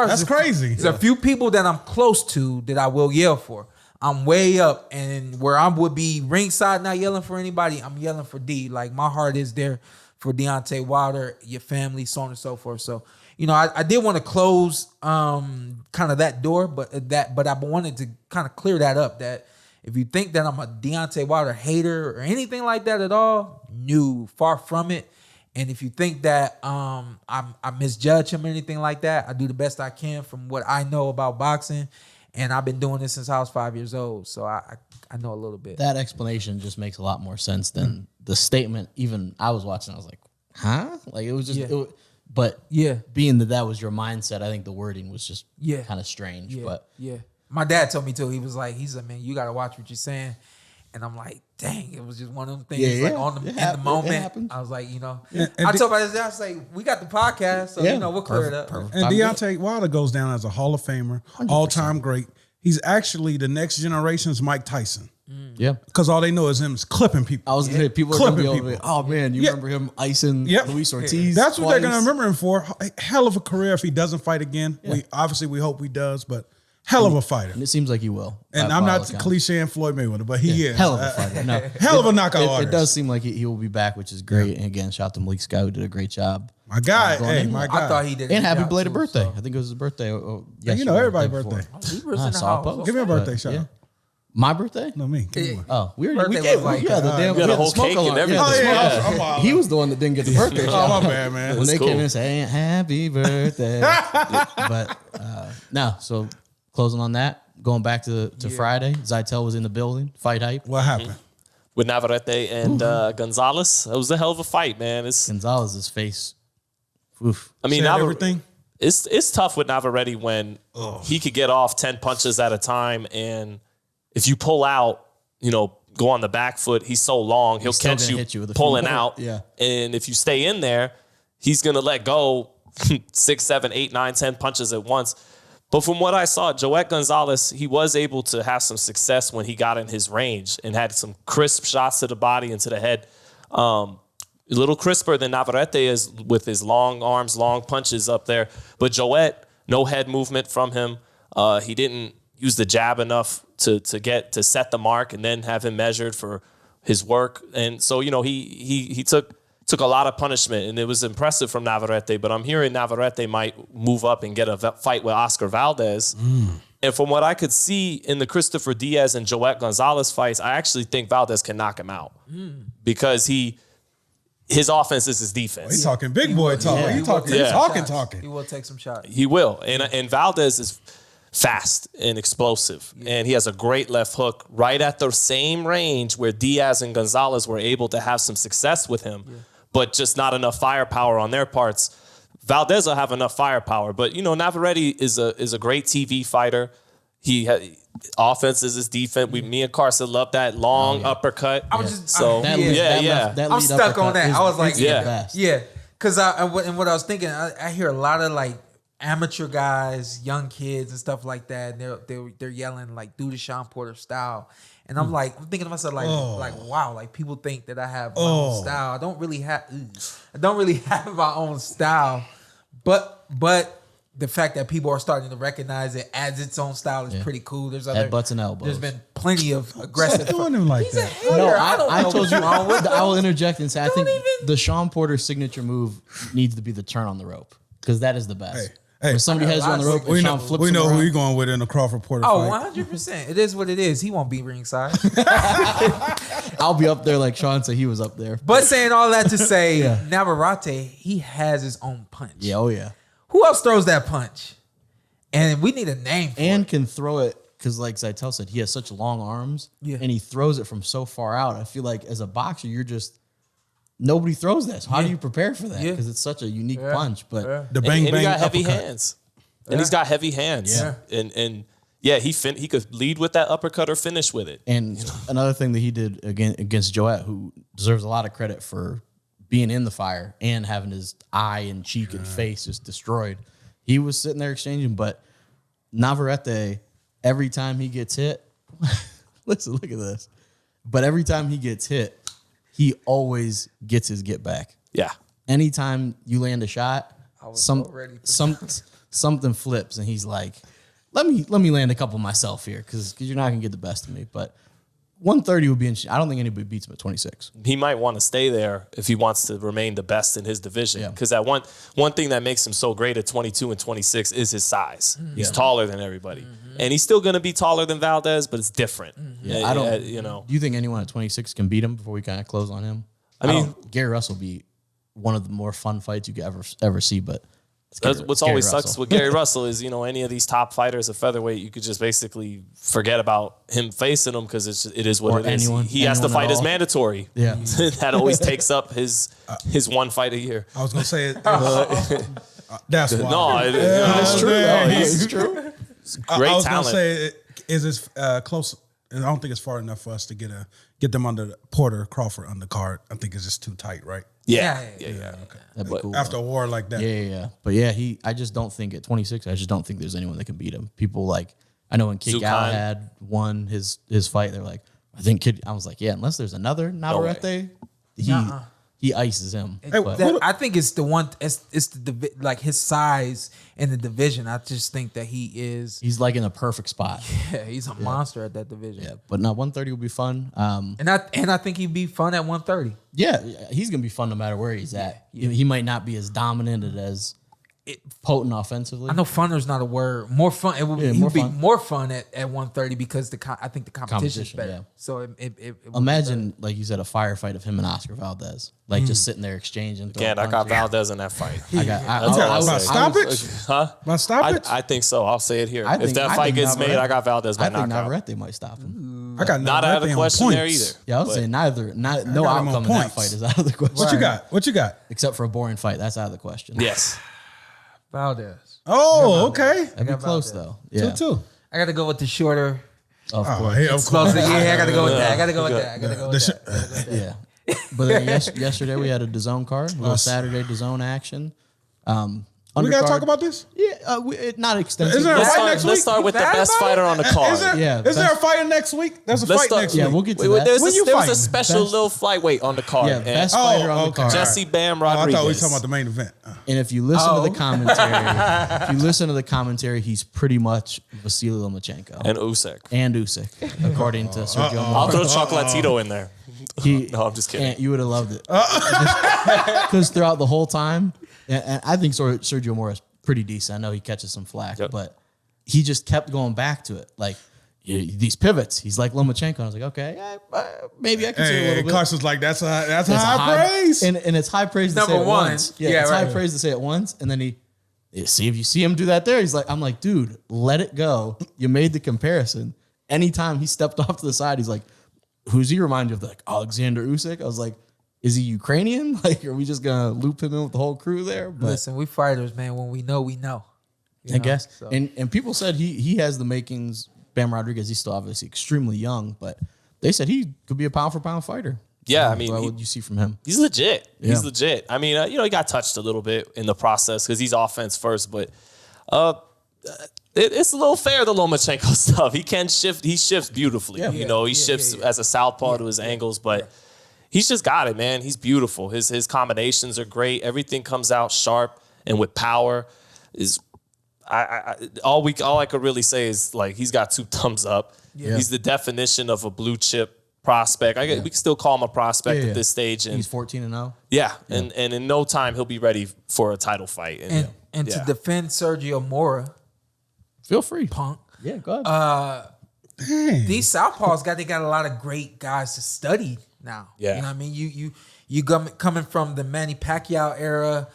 That's crazy. There's a few people that I'm close to that I will yell for. I'm way up, and where I would be ringside not yelling for anybody, I'm yelling for D. Like, my heart is there for Deontay Wilder, your family, so on and so forth. So, you know, I did want to close kind of that door, but I wanted to kind of clear that up, that if you think that I'm a Deontay Wilder hater or anything like that at all, no, far from it. And if you think that I misjudge him or anything like that, I do the best I can from what I know about boxing. And I've been doing this since I was 5 years old. So I know a little bit. That explanation just makes a lot more sense than the statement. Even I was watching, I was like, huh? Like it was just. Yeah. But Yeah. being that was your mindset, I think the wording was just Yeah. kind of strange. Yeah, But yeah. My dad told me too. He's like, man, you gotta watch what you're saying. And I'm like, dang, it was just one of them things. Yeah, like yeah. on the It in the hap- it moment, happens. I was like, And I told my dad, I was like, we got the podcast, so we'll clear it up. Perfect. And I'm good. Deontay Wilder goes down as a Hall of Famer, all-time great. He's actually the next generation's Mike Tyson Yeah. because all they know is him clipping people. I was gonna say people are gonna be Clipping over. people. Oh man, you Yeah. remember him icing Yep. Luis Ortiz? That's what they're twice? going to remember him for. Hell of a career if he doesn't fight again. We hope he does, but hell of a fighter. And it seems like he will. And by I'm all not accounts. clichéing Floyd Mayweather, but he is. Hell of a fighter. No, Hell of a knockout It artist. does seem like he will be back, which is great. And again, shout out to Malik Sky who did a great job. My guy. Going Hey, in. my guy. I thought he did. a And good happy job, belated too, birthday. so. I think it was his birthday. Yeah, you know yesterday, everybody's the day before. birthday. We was I in the saw a house. post. Give me a birthday shout Yeah. out. My birthday? No, me. Give me one. Oh, we Birthday gave was like, the damn. we had a whole smoke cake and alarm. everything. the Oh, smoke yeah. alarm. I'm wild. He was the one that didn't get the birthday Oh, shout. my bad, man. When they cool. came in and said, happy birthday. But no, so closing on that, going back to Friday, Zittel was in the building, FightHype. What happened? With Navarrete and Gonzalez. It was a hell of a fight, man. Gonzalez's face. Oof. I mean, Said Navarrete, everything? it's tough with Navarrete when he could get off 10 punches at a time, and if you pull out, go on the back foot, he's so long, he'll still catch gonna you, hit you with a few pulling more. out. Yeah. And if you stay in there, he's gonna let go 6, 7, 8, 9, 10 punches at once. But from what I saw, Joet Gonzalez, he was able to have some success when he got in his range and had some crisp shots to the body and to the head. A little crisper than Navarrete is with his long arms, long punches up there. But Joet, no head movement from him. He didn't use the jab enough to set the mark and then have him measured for his work. And so, he took a lot of punishment, and it was impressive from Navarrete. But I'm hearing Navarrete might move up and get a fight with Oscar Valdez. And from what I could see in the Christopher Diaz and Joet Gonzalez fights, I actually think Valdez can knock him out because his offense is his defense. He talking big boy talk. Yeah. He talking. Yeah. He's talking. Shots. He will take some shots. He will. And Valdez is fast and explosive. And he has a great left hook right at the same range where Diaz and Gonzalez were able to have some success with him, but just not enough firepower on their parts. Valdez will have enough firepower, but Navarrete is a great TV fighter. Offense is his defense. Me and Carson love that long uppercut. I was just So That yeah. lead- that yeah. left- that I'm lead stuck uppercut on that. is- I was like, is the yeah. best. Yeah, because and what I was thinking, I hear a lot of like amateur guys, young kids, and stuff like that. And they're yelling like, "Do the Shawn Porter style," and I'm thinking to myself like wow, like people think that I have my own style. I don't really have my own style, but the fact that people are starting to recognize it as its own style is pretty cool. There's other Headbutts and elbows. There's been plenty of aggressive. Stop doing him like He's a that. hater. No, I don't I know told you. what's wrong with I will interject and say I think even- the Shawn Porter signature move needs to be the turn on the rope because that is the best. Hey, Where somebody I has you on the rope and We know, Shawn flips we him know who around. you going with in the Crawford Porter Oh, fight. 100%. It is what it is. He won't be ringside. I'll be up there like Sean said he was up there. But saying all that to say, Navarrete, he has his own punch. Yeah, oh yeah. Who else throws that punch? And we need a name for And it. can throw it because, like Zittel said, he has such long arms, Yeah. and he throws it from so far out. I feel like as a boxer, nobody throws this. How do you prepare for that? Yeah. Because it's such a unique Yeah. punch. But Yeah. The bang and bang he got heavy uppercut. hands. And he's got heavy hands. Yeah. And he could lead with that uppercut or finish with it. And another thing that he did against Joet, who deserves a lot of credit for being in the fire and having his eye and cheek and face just destroyed. He was sitting there exchanging, but Navarrete, every time he gets hit, listen, look at this. But every time he gets hit, he always gets his get back. Yeah. Anytime you land a shot, was so ready for something flips, and he's like, "Let me land a couple myself here, because you're not gonna get the best of me." But 130 would be interesting. I don't think anybody beats him at 26. He might want to stay there if he wants to remain the best in his division. Yeah. Because that one thing that makes him so great at 22 and 26 is his size. He's taller than everybody. And he's still going to be taller than Valdez, but it's different. Yeah, I don't. Do Do you think anyone at 26 can beat him before we kind of close on him? I mean- Gary Russell will be one of the more fun fights you could ever see, but That's what's always sucks with Gary Russell is, any of these top fighters at featherweight, you could just basically forget about him facing them because it is what Or it is. anyone- He has to anyone at fight as all. mandatory. Yeah. That always takes up his one fight a year. I was gonna say it. That's why. No, it's true. man. No, it's true. It's great I was talent. gonna say, is this close? I don't think it's far enough for us to get them under the Porter Crawford undercard. I think it's just too tight, right? Yeah. That'd be cool. After a war like that. Yeah. But yeah, I just don't think at 26, I just don't think there's anyone that can beat him. People I know when Kid Zukan. Galahad won his fight, they're like, I was like, yeah, unless there's another Navarrete, he ices him. But I think it's the one. It's the like his size in the division. I just think that he's like in a perfect spot. yeah, he's a monster at that division. Yeah, but now 130 will be fun. And I think he'd be fun at 130. Yeah, he's gonna be fun no matter where he's at. He might not be as dominant as potent offensively. I know funner's not a word. More fun. It would be more fun at 130 because I think the competition's better. Yeah. So it would Imagine, like you said, a firefight of him and Oscar Valdez, like just sitting there exchanging. Again, I got Valdez in that fight. That's all I'll About say. stoppage? Huh? About stoppage? I think so. I'll say it here. I If think- that I fight think gets made, Navarrete- I got Valdez by I think knockout. Navarrete might stop him. I got Not out of the Navarrete on question there points. either. Yeah, I was saying no got him on outcome in that points. fight is out of the question. What you got? Except for a boring fight, that's out of the question. Yes. Valdez. Oh, okay. That'd be close though. Yeah, 2-2. I got to go with the shorter. of Oh, course. hey, of Explosive. course. Yeah, I got to go with that. I got to go with that. I got to go with that. Yeah. But then yesterday we had a DAZN card, a little Saturday DAZN action. We gotta undercard- talk about this. Yeah, not extensive. Is there a Let's fight start, next let's week? start with the Mad best about fighter it? on the card. Is there, Yeah, is there a best- fight next week? There's a Let's fight start- next Yeah, week. we'll get to Wait, that. there When you was a fighting? special Best- little flyweight on the card. Yeah, and best fighter on the okay. card. Jesse Bam Oh, I Rodriguez. thought we were talking about the main event. And if you listen to the commentary, he's pretty much Vasily Lomachenko and Usyk. and Usyk, according to Sergio I'll Moro. throw Chocolatito in there. No, I'm just kidding. And you would have loved it because throughout the whole time, and I think Sergio Moro is pretty decent. I know he catches some flack, Yep. but he just kept going back to it, like these pivots. He's like Lomachenko. I was like, okay, maybe I can see a Hey, little bit. Carson's like, that's It's high praise. and it's high praise to say Number it one. once. Yeah, it's right. high praise to say it once, and then see if you see him do that there. He's like, I'm like, dude, let it go. You made the comparison. Anytime he stepped off to the side, he's like, who's he remind you of? Like Alexander Usyk. I was like, is he Ukrainian? Like, are we just gonna loop him in with the whole crew there? But Listen, we fighters, man. When we know, we know. You I know, guess. so. And people said he has the makings. Bam Rodriguez, he's still obviously extremely young, but they said he could be a pound for pound fiiter. Yeah, I mean, what would you see from him? he's legit. Yeah. He's legit. I mean, he got touched a little bit in the process because he's offense first, but it's a little fair, the Lomachenko stuff. He can shift. He shifts beautifully. He shifts as a southpaw to his angles, but he's just got it, man. He's beautiful. His combinations are great. Everything comes out sharp and with power. All I could really say is like he's got 2 thumbs up. Yeah. He's the definition of a blue chip prospect. We can still call him a prospect at this stage. And He's 14-0. yeah, and in no time he'll be ready for a title fight. And to defend Sergio Mora, Feel free. Punk. Yeah, go ahead. These southpaws got a lot of great guys to study now. Yeah. You know what I mean? You coming from the Manny Pacquiao era.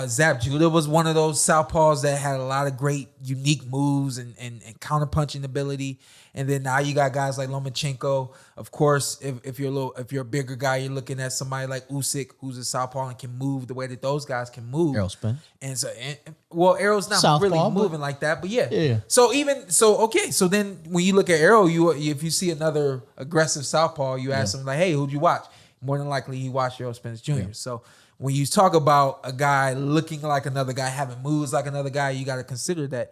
Zab Judah was one of those southpaws that had a lot of great unique moves and counterpunching ability. And then now you got guys like Lomachenko. Of course, if you're a bigger guy, you're looking at somebody like Usyk, who's a southpaw and can move the way that those guys can move. Arrow spin. And so, Arrow's not Southpaw, really but- moving like that, but yeah. Yeah. So then when you look at Arrow, if you see another aggressive southpaw, you ask him like, "Hey, who'd you watch?" More than likely, he watched Errol Spence Jr. So when you talk about a guy looking like another guy, having moves like another guy, you got to consider that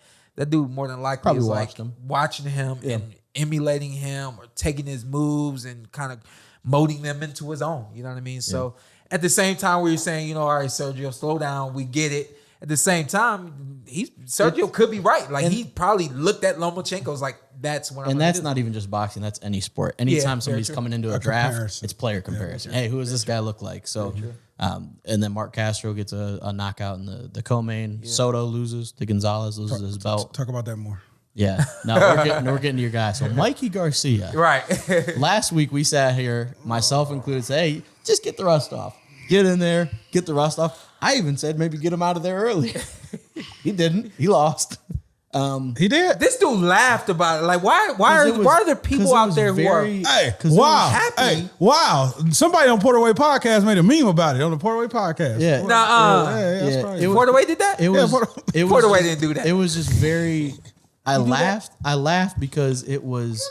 dude more than likely Probably is watched like him. watching him and emulating him or taking his moves and kind of molding them into his own. You know what I mean? So at the same time where you're saying, all right, Sergio, slow down, we get it. At the same time, Sergio could be right. Like he probably looked at Lomachenko's like, that's what I'm And gonna that's do. not even just boxing. That's any sport. Anytime very somebody's true. coming into a A draft, comparison. it's player comparison. Hey, who does this guy look like? So, and then Mark Castro gets a knockout in the co-main. Soto loses. The Gonzalez loses his belt. Talk about that more. Yeah. No, we're getting to your guy. So Mikey Garcia. Right. Last week we sat here, myself included, say, hey, just get the rust off. Get in there, get the rust off. I even said maybe get him out of there early. He didn't. He lost. He did. This dude laughed about it. Like, why are there people out there who are Hey, it was wow. happy. Hey, wow. Somebody on Porter Way Podcast made a meme about it on the Porter Way Podcast. Yeah. That's Yeah, crazy. it was- Porterway did that? It was. It was Porterway just- didn't do that. It was just very. I laughed. I laughed because it was.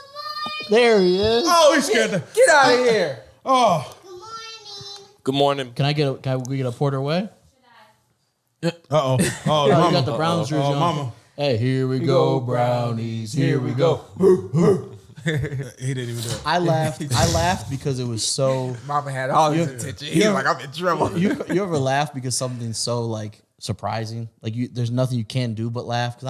There he is. Oh, he's scared. Get out of here. Oh. Good morning. Can we get a Porter Way? Uh-oh. Oh, the Oh, you mama. got the Browns jersey on. Mama. Hey, here we go, Brownies. Here we go. He didn't even do it. I laughed because it was so. Mama had all his attention. He was like, I'm in trouble. You ever laugh because something's so like surprising? Like there's nothing you can do but laugh. Because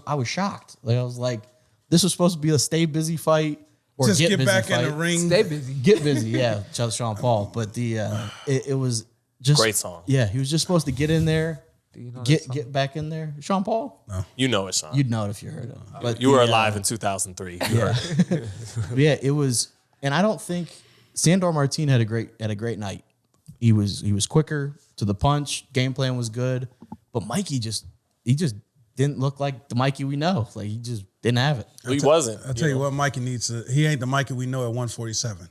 I was shocked. Like I was like, this was supposed to be a stay busy fight or Just get busy back fight. in the ring. Stay busy. Get busy, yeah. Shawn Paul, but it was just Great song. Yeah, he was just supposed to get in there, Do you know that get back in there. Shawn Paul, You know it, Sean. you'd know it if you heard it. But You were alive in 2003. Yeah, yeah. It was, and I don't think Sandor Martin had a great night. He was quicker to the punch. Game plan was good, but Mikey just didn't look like the Mikey we know. Like he just didn't have it. He wasn't. I'll tell you what, Mikey needs to. He ain't the Mikey we know at 147.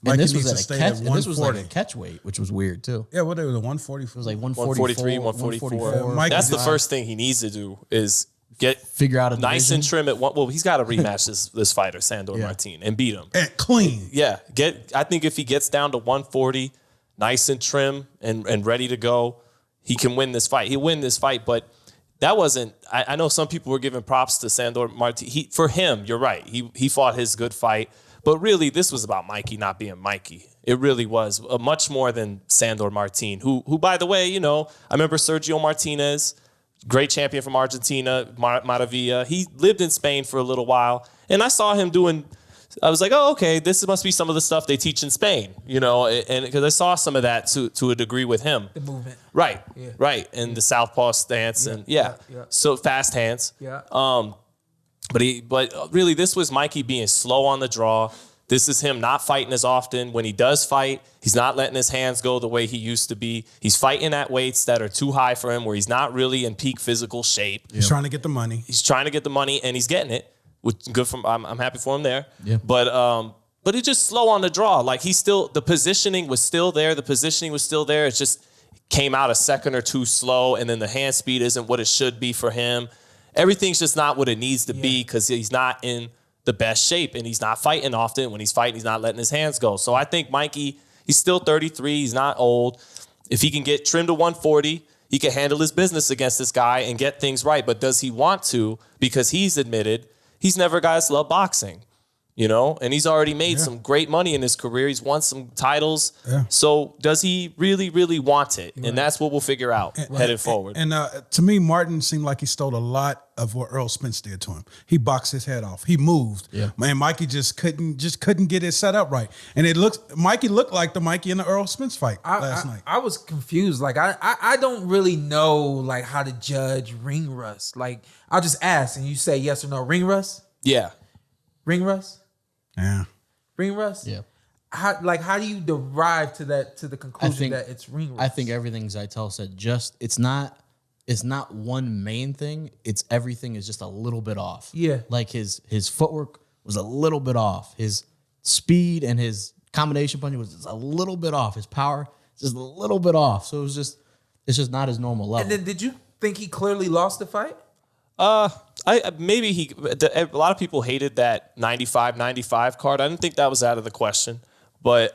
And Mikey this needs was to at stay a catch. at And this was like 140. a catch weight, which was weird too. Yeah, what they was a 140. It was like 143, 144, 144. Mikey That's the just- first thing he needs to do is get Figure out a nice division. and trim at one. Well, he's got to rematch this fighter, Sandor Yeah. Martin, and beat him. And clean. Yeah, I think if he gets down to 140, nice and trim and ready to go, he can win this fight. He'll win this fight, but that wasn't. I know some people were giving props to Sandor Martin. For him, you're right. He fought his good fight, but really this was about Mikey not being Mikey. It really was much more than Sandor Martin, who by the way, I remember Sergio Martinez, great champion from Argentina, Maravilla. He lived in Spain for a little while, and I saw him doing. I was like, oh, okay, this must be some of the stuff they teach in Spain, and because I saw some of that to a degree with him. The movement. Right, Yeah. right, and the southpaw stance, and yeah. so fast hands. Yeah. But really, this was Mikey being slow on the draw. This is him not fighting as often. When he does fight, he's not letting his hands go the way he used to be. He's fighting at weights that are too high for him, where he's not really in peak physical shape. He's trying to get the money. He's trying to get the money, and he's getting it. Which good from I'm happy for him there. Yeah. But he's just slow on the draw. Like the positioning was still there. The positioning was still there. It just came out a second or two slow, and then the hand speed isn't what it should be for him. Everything's just not what it needs to be because he's not in the best shape, and he's not fighting often. When he's fighting, he's not letting his hands go. So I think Mikey, he's still 33. He's not old. If he can get trimmed to 140, he can handle his business against this guy and get things right. But does he want to? Because he's admitted he's never got his love boxing, and he's already made some great money in his career. He's won some titles. Yeah. So does he really, really want it? And that's what we'll figure out headed forward. And to me, Martin seemed like he stole a lot of what Earl Spence did to him. He boxed his head off. He moved. Yeah. Man, Mikey just couldn't get it set up right. And Mikey looked like the Mikey in the Earl Spence fight last night. I was confused. Like I don't really know like how to judge ring rust. Like I'll just ask and you say yes or no. Ring rust? Yeah. Ring rust? Yeah. Ring rust? Yeah. How do you derive to the conclusion that it's ring rust? I think everything Zittel said. It's not one main thing. It's everything is just a little bit off. Yeah. Like his footwork was a little bit off. His speed and his combination punching was just a little bit off. His power just a little bit off. So it's just not his normal level. And then did you think he clearly lost the fight? A lot of people hated that 95-95 card. I didn't think that was out of the question. But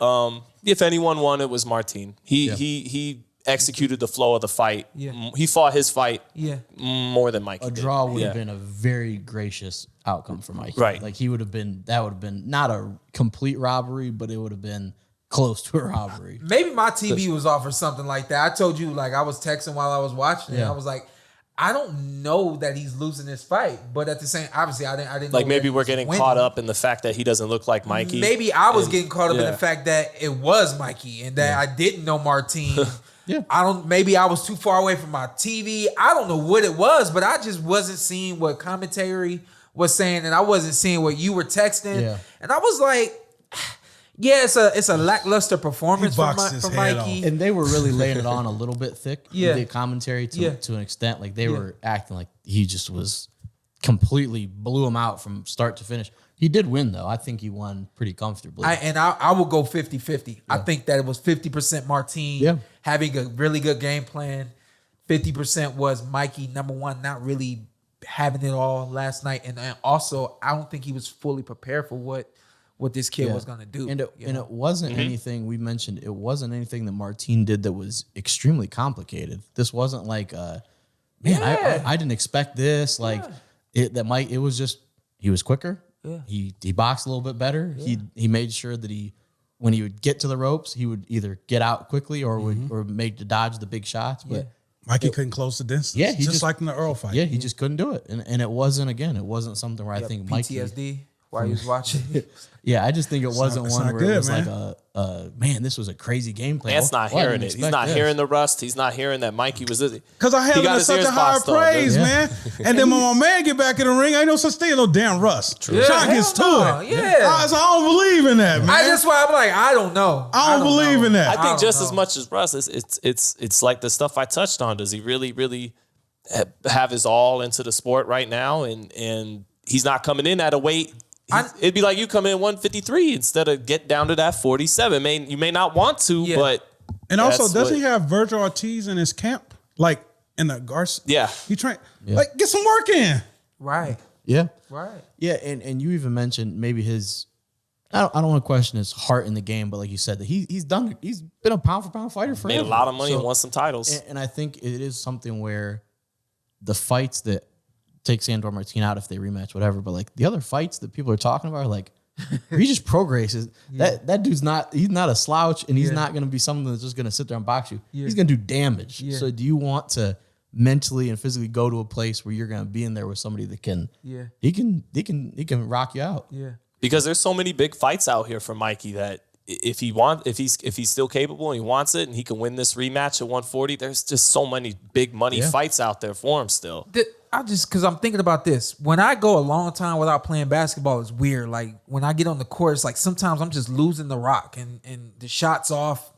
if anyone won, it was Martin. He executed the flow of the fight. Yeah. He fought his fight Yeah. more than Mikey a did. draw would have Yeah. been a very gracious outcome for Mikey. Right. Like that would have been not a complete robbery, but it would have been close to a robbery. Maybe my TV was off or something like that. I told you, like I was texting while I was watching it. Yeah. I was like, I don't know that he's losing this fight, but at the same, obviously, I didn't. Like know maybe that we're he was getting winning. caught up in the fact that he doesn't look like Mikey. Maybe I was And- getting caught up in yeah. the fact that it was Mikey and that I didn't know Martin. Yeah. Maybe I was too far away from my TV. I don't know what it was, but I just wasn't seeing what commentary was saying, and I wasn't seeing what you were texting. Yeah. And I was like, Yeah, it's a lackluster performance He from boxed his from head Mikey. And they were really laying it on a little bit thick. Yeah. The commentary to an extent. Like they Yeah. were acting like he just was completely blew him out from start to finish. He did win though. I think he won pretty comfortably. I will go 50-50. I think that it was 50% Martin having a really good game plan. 50% was Mikey, number one, not really having it all last night. And also, I don't think he was fully prepared for what this kid was going to do. And it wasn't anything we mentioned. It wasn't anything that Martin did that was extremely complicated. This wasn't like, I didn't expect this. Like it was just, he was quicker. Yeah. He boxed a little bit better. Yeah. He made sure that when he would get to the ropes, he would either get out quickly or make to dodge the big shots. But Mikey couldn't close the distance. Yeah, just like in the Earl fight. Yeah, he just couldn't do it. And it wasn't something where I think Mikey PTSD while he was watching. Yeah, I just think it wasn't one where it was man. like man, this was a crazy game plan. Ant's not hearing it. He's not hearing the rust. He's not hearing that Mikey was this. Because I held him in such a high praise, man. And then when my man get back in the ring, ain't no such thing as no damn rust. True. Sean gets to it. Yeah. So I don't believe in that, man. That's why I'm like, I don't know. I don't believe in that. I think just as much as Russ, it's like the stuff I touched on. Does he really have his all into the sport right now? And he's not coming in at a weight. It'd be like you come in 153 instead of get down to that 47. You may not want to, but and also doesn't he have Virgil Ortiz in his camp, like in the Garcia? Yeah, he trained. Like get some work in. Right. Yeah. Right. Yeah, and you even mentioned maybe his. I don't want to question his heart in the game, but like you said, that he's been a pound for pound fighter forever. Made a lot of money and won some titles. And I think it is something where the fights that take Sandor Martin out if they rematch, whatever. But like the other fights that people are talking about are like, he just progresses. That dude's he's not a slouch, and he's not going to be someone that's just going to sit there and box you. He's going to do damage. So do you want to mentally and physically go to a place where you're going to be in there with somebody that can, he can rock you out. Yeah. Because there's so many big fights out here for Mikey that if he's still capable and he wants it and he can win this rematch at 140, there's just so many big money fights out there for him still. Because I'm thinking about this. When I go a long time without playing basketball, it's weird. Like when I get on the court, it's like sometimes I'm just losing the rock and the shots off.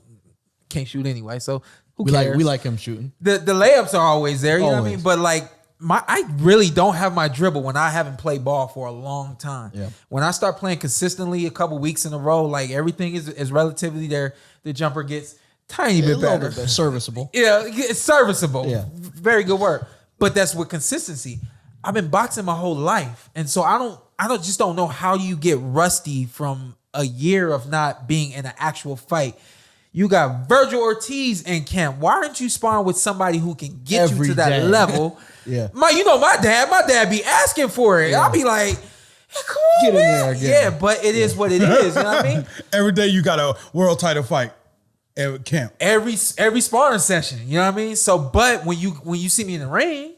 Can't shoot anyway, so who cares? We like him shooting. The layups are always there, you know what I mean? But like I really don't have my dribble when I haven't played ball for a long time. Yeah. When I start playing consistently a couple weeks in a row, like everything is relatively there. The jumper gets tiny bit better. Serviceable. Yeah, it's serviceable. Yeah. Very good word. But that's with consistency. I've been boxing my whole life. And so I don't know how you get rusty from a year of not being in an actual fight. You got Virgil Ortiz in camp. Why aren't you sparring with somebody who can get you to that level? Yeah. My dad be asking for it. I'll be like, hey, come on, get in man. there again. Yeah, but it is what it is. You know what I mean? Every day you got a world title fight at camp. Every sparring session. You know what I mean? So, but when you see me in the ring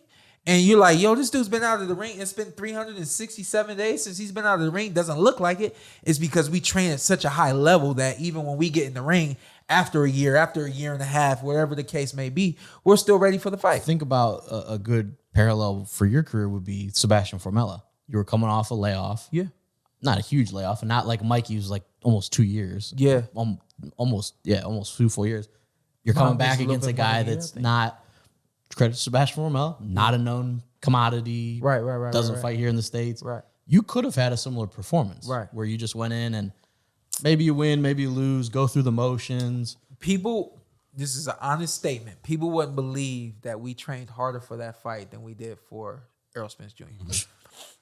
and you're like, yo, this dude's been out of the ring. It's been 367 days since he's been out of the ring. Doesn't look like it. It's because we train at such a high level that even when we get in the ring after a year and a half, whatever the case may be, we're still ready for the fight. Think about a good parallel for your career would be Sebastian Formella. You were coming off a layoff. Yeah. Not a huge layoff, and not like Mikey was like almost 2 years. Yeah. Almost 4 years. You're coming back against a guy that's not, credit to Sebastian Formella, not a known commodity. Right. Doesn't fight here in the States. Right. You could have had a similar performance. Right. Where you just went in and maybe you win, maybe you lose, go through the motions. This is an honest statement. People wouldn't believe that we trained harder for that fight than we did for Errol Spence Jr.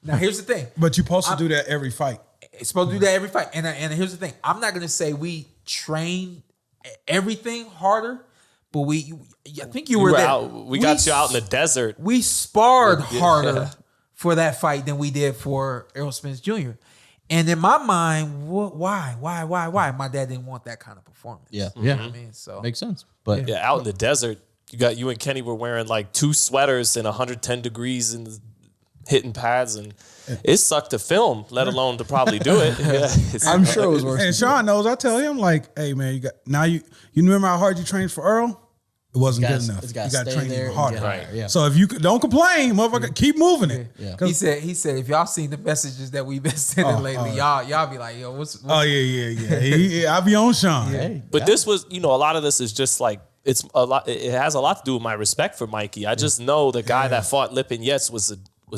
Now, here's the thing. But you're supposed to do that every fight. It's supposed to do that every fight. And here's the thing. I'm not going to say we train everything harder, but I think you were there. We got you out in the desert. We sparred harder for that fight than we did for Errol Spence Jr. And in my mind, why? My dad didn't want that kind of performance. Yeah. You know what I mean? So Makes sense. But Out in the desert, you and Kenny were wearing like 2 sweaters and 110 degrees and hitting pads, and it sucked to film, let alone to probably do it. I'm sure it was worse. And Sean knows. I tell him like, "Hey man, you remember how hard you trained for Earl? it wasn't You good gotta- enough. it's You gotta got to stay train there even and harder. get higher, yeah. So if you don't complain, motherfucker, keep moving it. Yeah. He said if y'all seen the messages that we've been sending lately, y'all be like, yo, what's Oh yeah. I be on Sean. Hey, But this was, a lot of this is just like, it's a lot. It has a lot to do with my respect for Mikey. I just know the guy that fought Lipin Yates was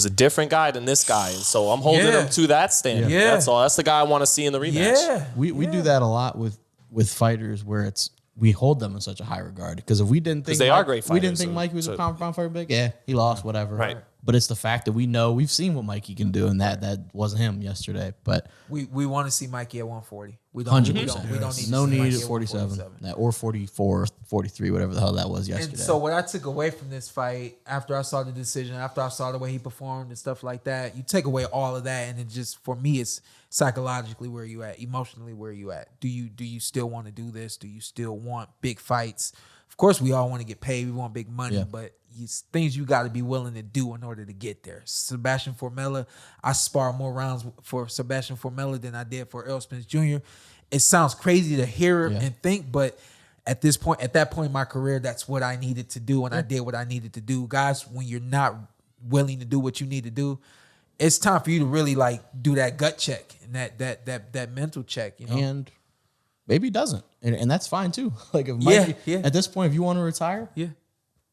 a different guy than this guy, and so I'm holding him to that standard. Yeah. That's all. That's the guy I want to see in the rematch. Yeah. we do that a lot with fighters where we hold them in such a high regard because if we didn't think they are great we didn't fighters, think so- Mikey was so- a pound for pound fighter, big, yeah, he lost, whatever. Right. But it's the fact that we've seen what Mikey can do, and that wasn't him yesterday. But We want to see Mikey at 140. We don't. 100%. We don't need no to see need Mikey at 47 147. or 44, 43, whatever the hell that was yesterday. And so what I took away from this fight, after I saw the decision, after I saw the way he performed and stuff like that, you take away all of that, and it just, for me, it's psychologically where you at, emotionally where you at. Do you still want to do this? Do you still want big fights? Of course, we all want to get paid. We want big money, Yeah. but it's things you got to be willing to do in order to get there. Sebastian Formella, I spar more rounds for Sebastian Formella than I did for Errol Spence Jr. It sounds crazy to hear and think, but at that point in my career, that's what I needed to do, and I did what I needed to do. Guys, when you're not willing to do what you need to do, it's time for you to really like do that gut check and that mental check, you know. And maybe he doesn't, and that's fine too. Like if Mikey, yeah. at this point, if you want to retire, Yeah,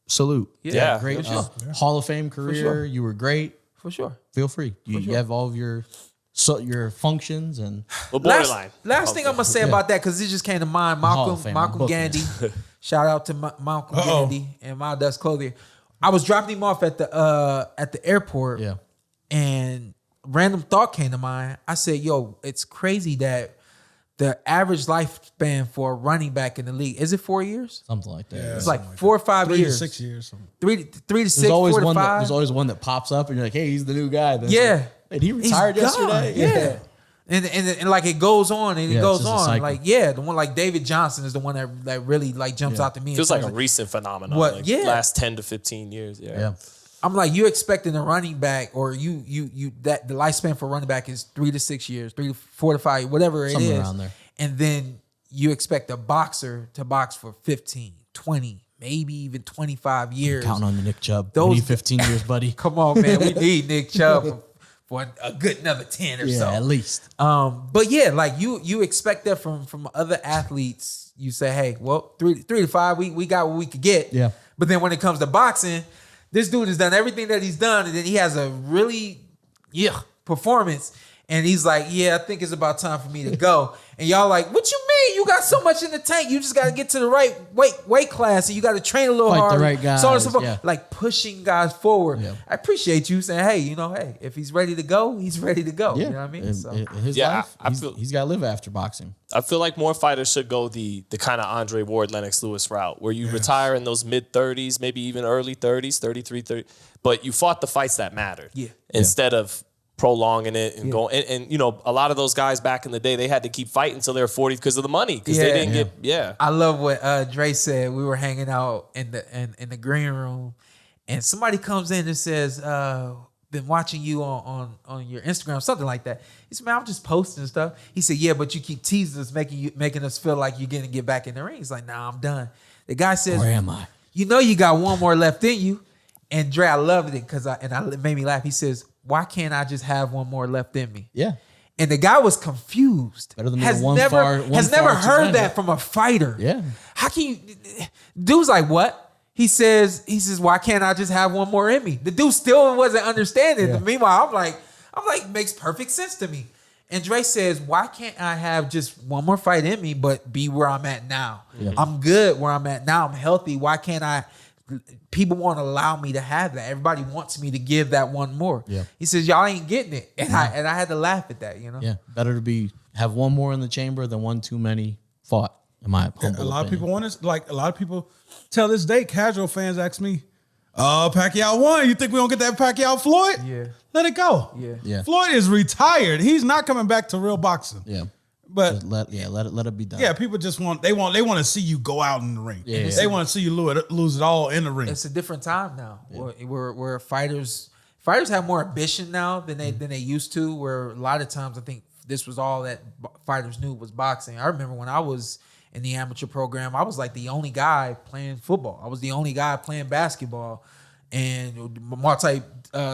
salute. Yeah, great for sure. Hall of Fame career. sure. You were great. for sure. Feel free. You have all of your functions and But borderline. Last thing I'm gonna say about that, because it just came to mind. Hall of Fame, Malcolm booking Gandy. Shout out to Malcolm Uh-oh. Gandy and My Dust Clothing. I was dropping him off at the airport. yeah. And random thought came to mind. I said, yo, it's crazy that the average lifespan for a running back in the league, is it 4 years? Something like that. Yeah. It's like 4 or 5 3 to years. 6 years. 3 to 6, There's always 4 to one. 5. There's always one that pops up, and you're like, "Hey, he's the new guy." Then Yeah. Wait, he retired He's gone. yesterday. Yeah. And like it goes on and Yeah, it it's goes just a on. cycle. Like, yeah, the one like David Johnson is the one that really like jumps out to me. in Feels like terms a of- recent phenomenon. What? Like Yeah. last 10 to 15 years. Yeah. Yeah. I'm like, you expecting a running back, or you that the lifespan for running back is 3 to 6 years, 3 to 4 to 5, whatever it Somewhere is. around there. And then you expect a boxer to box for 15, 20, maybe even 25 years. Counting on the Nick Chubb. Those- We need 15 years, buddy. Come on, man. We need Nick Chubb for a good another 10 or Yeah, so. at least. But yeah, like you expect that from other athletes. You say, hey, well, 3 to 5, we got what we could get. Yeah. But then when it comes to boxing, this dude has done everything that he's done, and then he has a really performance. And he's like, yeah, I think it's about time for me to go. And y'all like, what you mean? You got so much in the tank. You just got to get to the right weight class, and you got to train a little Fight the harder. right guys, So on and so forth. yeah. Like pushing guys forward. Yeah. I appreciate you saying, hey, if he's ready to go, he's ready to go. Yeah. You know what I mean? In his Yeah, life, I feel- he's got to live after boxing. I feel like more fighters should go the kind of Andre Ward, Lennox Lewis route, where you retire in those mid 30s, maybe even early 30s, 33, 30, but you fought the fights that mattered. Yeah. Instead of prolonging it and going, and a lot of those guys back in the day, they had to keep fighting until they were 40 because of the money, because they didn't get, I love what Dre said. We were hanging out in the green room, and somebody comes in and says, "Been watching you on your Instagram," something like that. He said, "Man, I'm just posting stuff." He said, "Yeah, but you keep teasing us, making us feel like you're gonna get back in the ring." He's like, "Nah, I'm done." The guy says, Where am I? You know, you got one more left in you. And Dre, I loved it because it made me laugh. He says, "Why can't I just have one more left in me?" Yeah. And the guy was confused. Better than has being one never far- one has never far to heard end. that from a fighter. Yeah. How can you? Dude's like, what? He says, why can't I just have one more in me? The dude still wasn't understanding. Yeah. Meanwhile, I'm like, makes perfect sense to me. And Dre says, why can't I have just one more fight in me, but be where I'm at now? Yeah. I'm good where I'm at now. I'm healthy. Why can't I? People won't allow me to have that. Everybody wants me to give that one more. Yeah. He says, y'all ain't getting it. And I had to laugh at that, you know? Yeah. Better to have one more in the chamber than one too many fought, in my humble A lot of opinion. people want to, like, a lot of people till this day, casual fans ask me, Pacquiao won. You think we don't get that Pacquiao Floyd? Yeah. Let it go. Yeah. Yeah. Floyd is retired. He's not coming back to real boxing. Yeah. But Just let it be done. yeah, people just want to see you go out in the ring. Yeah. They want to see you lose it all in the ring. It's a different time now. Where fighters have more ambition now than they used to. Where a lot of times I think this was all that fighters knew was boxing. I remember when I was in the amateur program, I was like the only guy playing football. I was the only guy playing basketball and multi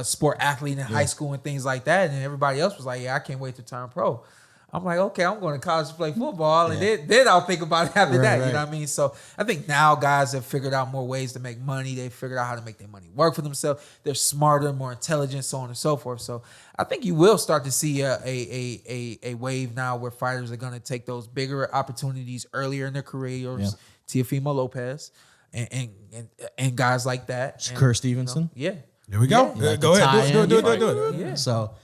sport athlete in high school and things like that. And everybody else was like, yeah, I can't wait to turn pro. I'm like, okay, I'm going to college to play football, and then I'll think about it after that. You know what I mean? So I think now guys have figured out more ways to make money. They figured out how to make their money work for themselves. They're smarter, more intelligent, so on and so forth. So I think you will start to see a wave now where fighters are going to take those bigger opportunities earlier in their careers. Teofimo Lopez and guys like that. Shakur Stevenson. There we go. Yeah. Go ahead. Do it. Yeah. So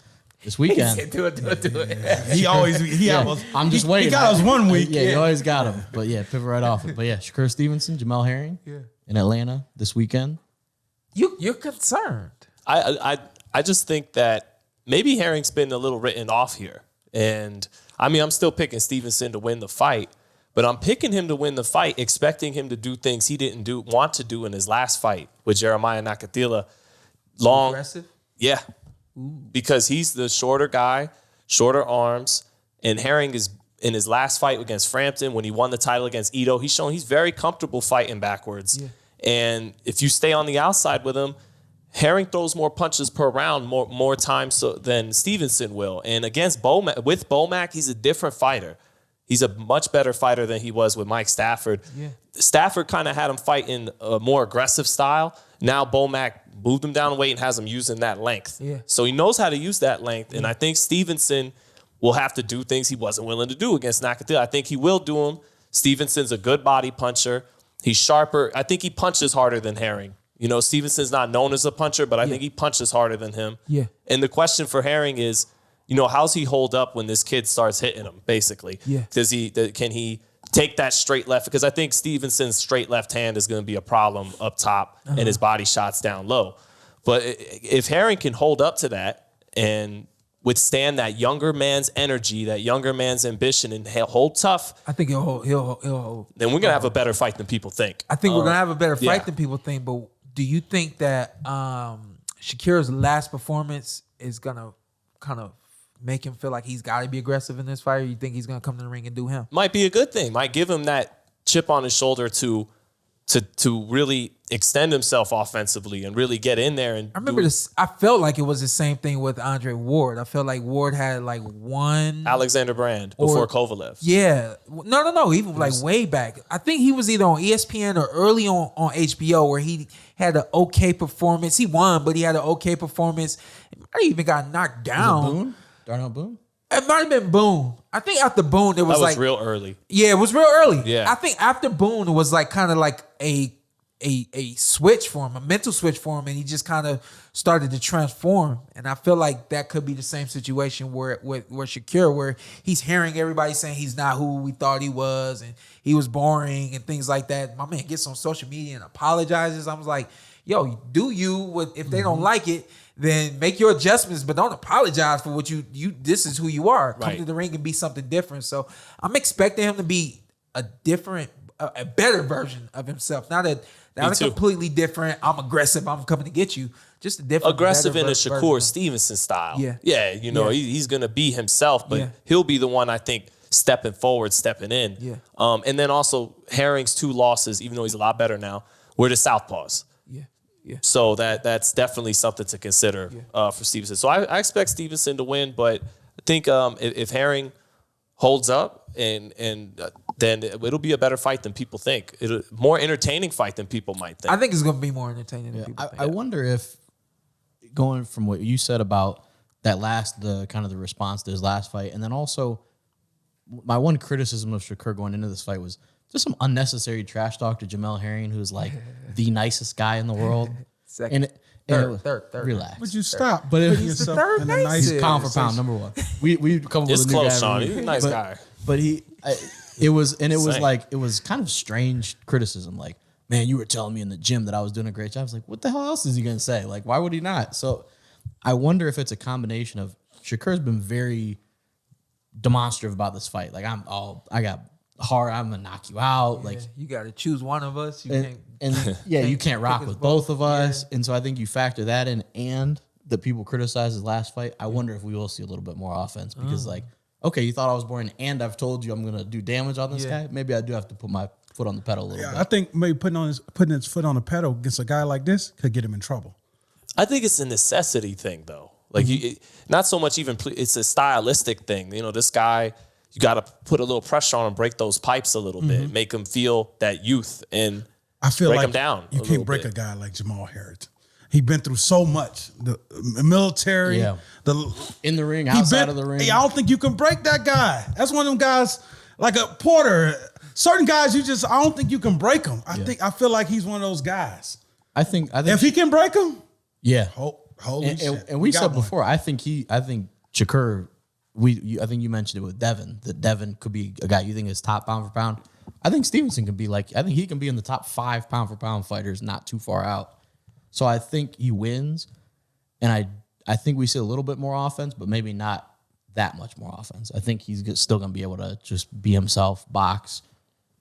this weekend, do it. He always I'm just waiting. He got us 1 week. Yeah, you always got him. But yeah, pivot right off it. But yeah, Shakur Stevenson, Jamel Herring in Atlanta this weekend. You're concerned. I just think that maybe Herring's been a little written off here. And I mean, I'm still picking Stevenson to win the fight, but I'm picking him to win the fight, expecting him to do things he didn't want to do in his last fight with Jeremiah Nakatila. Aggressive? Yeah. Because he's the shorter guy, shorter arms, and Herring is in his last fight against Frampton when he won the title against Ito. He's shown he's very comfortable fighting backwards. Yeah. And if you stay on the outside with him, Herring throws more punches per round more times than Stevenson will. And against Bomac, he's a different fighter. He's a much better fighter than he was with Mike Stafford. Yeah. Stafford kind of had him fight in a more aggressive style. Now Bomac moved him down weight and has him using that length. Yeah. So he knows how to use that length. And I think Stevenson will have to do things he wasn't willing to do against Nakatila. I think he will do them. Stevenson's a good body puncher. He's sharper. I think he punches harder than Herring. You know, Stevenson's not known as a puncher, but I think he punches harder than him. Yeah. And the question for Herring is, you know, how's he hold up when this kid starts hitting him, basically? Yeah. Can he take that straight left? Because I think Stevenson's straight left hand is going to be a problem up top and his body shots down low. But if Herring can hold up to that and withstand that younger man's energy, that younger man's ambition, and hold tough, I think he'll hold. Then we're going to have a better fight than people think. I think we're going to have a better fight than people think. But do you think that Shakur's last performance is going to kind of make him feel like he's got to be aggressive in this fight, or you think he's going to come to the ring and do him? Might be a good thing. Might give him that chip on his shoulder to really extend himself offensively and really get in there. And I remember this. I felt like it was the same thing with Andre Ward. I felt like Ward had like one Alexander Brand before Kovalev. Yeah, no. Even like way back. I think he was either on ESPN or early on HBO where he had an okay performance. He won, but he had an okay performance. I even got knocked down. Was it Boone? Darnell Boone? It might have been Boone. I think after Boone, it was that was like real early. Yeah, it was real early. Yeah, I think after Boone, it was like kind of like a switch for him, a mental switch for him, and he just kind of started to transform. And I feel like that could be the same situation where Shakur, where he's hearing everybody saying he's not who we thought he was, and he was boring and things like that. My man gets on social media and apologizes. I was like, yo, do you? If they don't like it, then make your adjustments, but don't apologize for what you. This is who you are. Come to the ring and be something different. So I'm expecting him to be a different, a better version of himself. Not a completely different. I'm aggressive. I'm coming to get you. Just a different, aggressive in a Shakur Stevenson style. Yeah. You know, he's gonna be himself, but he'll be the one, I think, stepping forward, stepping in. Yeah. And then also Herring's 2 losses, even though he's a lot better now, were the southpaws. Yeah. So that's definitely something to consider for Stevenson. So I expect Stevenson to win, but I think if Herring holds up and then it'll be a better fight than people think. It'll more entertaining fight than people might think. I think it's going to be more entertaining than people think. I wonder if, going from what you said about the kind of the response to his last fight, and then also my one criticism of Shakur going into this fight was just some unnecessary trash talk to Jamel Herring, who's like the nicest guy in the world. Second. Third. Relax. Would you stop? But if he's the third nicest. Pound for pound, number one. We come up it's with a new close, guy. Sean. He's a nice guy. But it was kind of strange criticism. Like, man, you were telling me in the gym that I was doing a great job. I was like, what the hell else is he gonna say? Like, why would he not? So I wonder if it's a combination of Shakur's been very demonstrative about this fight. Like, I'm gonna knock you out. Like, you got to choose one of us. You can't rock with both of us. And so I think you factor that in, and that people criticize his last fight. I wonder if we will see a little bit more offense because like okay, you thought I was boring, and I've told you I'm gonna do damage on this guy. Maybe I do have to put my foot on the pedal a little bit. I think maybe putting his foot on the pedal against a guy like this could get him in trouble. I think it's a necessity thing, though. Like, not so much even, it's a stylistic thing. You know, this guy, you got to put a little pressure on him, break those pipes a little bit, make him feel that youth, and I feel break like him down. You can't break a guy like Jamel Herring. He's been through so much. The military, in the ring, outside of the ring. I don't think you can break that guy. That's one of them guys, like a Porter. Certain guys, I don't think you can break them. I feel like he's one of those guys. I think if he can break him, holy shit. And we said before, I think Shakur. I think you mentioned it with Devin. That Devin could be a guy you think is top pound for pound. I think Stevenson can be I think he can be in the top 5 pound for pound fighters, not too far out. So I think he wins, and I think we see a little bit more offense, but maybe not that much more offense. I think he's still going to be able to just be himself, box.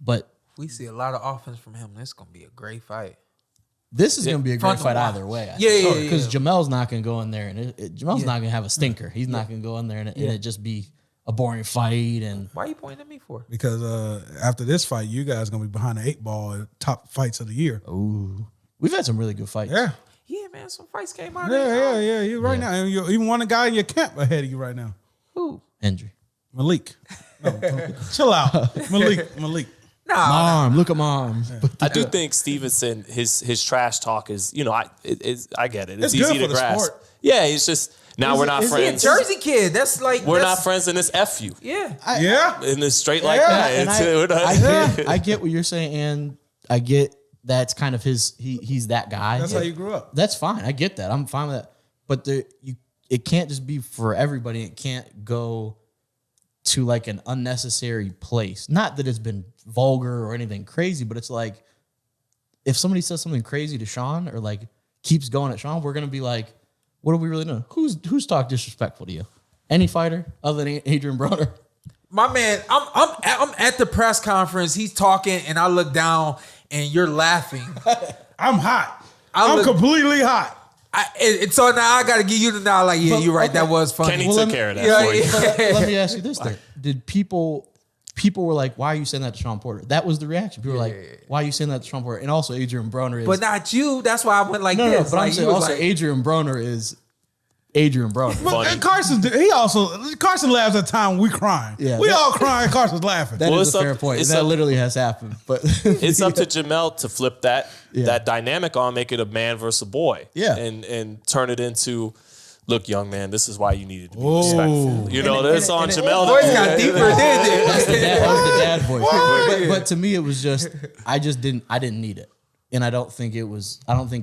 But we see a lot of offense from him. This is going to be a great fight. This is going to be a great fight either way. Because Jamel's not going to go in there, and Jamel's not going to have a stinker. He's not going to go in there and it just be a boring fight. And why are you pointing at me for? Because after this fight, you guys going to be behind the 8 ball at top fights of the year. Ooh. We've had some really good fights. Yeah, man. Some fights came out. Yeah. You right now. And you even one guy in your camp ahead of you right now. Who? Hendry. Malik. No, chill out. Malik. Mom, look at mom. I do think Stevenson, his trash talk is, I get it. It's good easy for to the grasp. sport. Yeah, it's just we're not friends. He's a Jersey kid. That's like we're not friends in this F you. Yeah. In this straight like that. I get what you're saying, and I get that's kind of he's that guy. That's how you grew up. That's fine. I get that. I'm fine with that. But it can't just be for everybody. It can't go to like an unnecessary place. Not that it's been vulgar or anything crazy, but it's like if somebody says something crazy to Shawn or like keeps going at Shawn, we're gonna be like, what are we really doing? Who's talk disrespectful to you? Any fighter other than Adrian Broner? My man, I'm at the press conference. He's talking, and I look down, and you're laughing. I'm hot. I'm completely hot. And so now I got to give you the nod. Like, you're right. That was funny. Kenny took care of that for you. Let me ask you this: then. Did people were like, "Why are you saying that to Shawn Porter?" That was the reaction. People were like, "Why are you saying that to Shawn Porter?" And also, Adrian Broner is, but not you. That's why I went like no, this. But like, I'm saying also Adrian Broner is Adrian Broner. But and Carson laughs at the time we crying. Yeah, we all crying. Carson's laughing. That is a fair point. That literally has happened. But it's up to Jamel to flip that dynamic on, make it a man versus a boy. Yeah, and turn it into, look, young man, this is why you needed to be respectful. You know, that's on Jamel. Voice got deeper, didn't it? That was the dad voice. But to me, it was just I didn't need it, and I don't think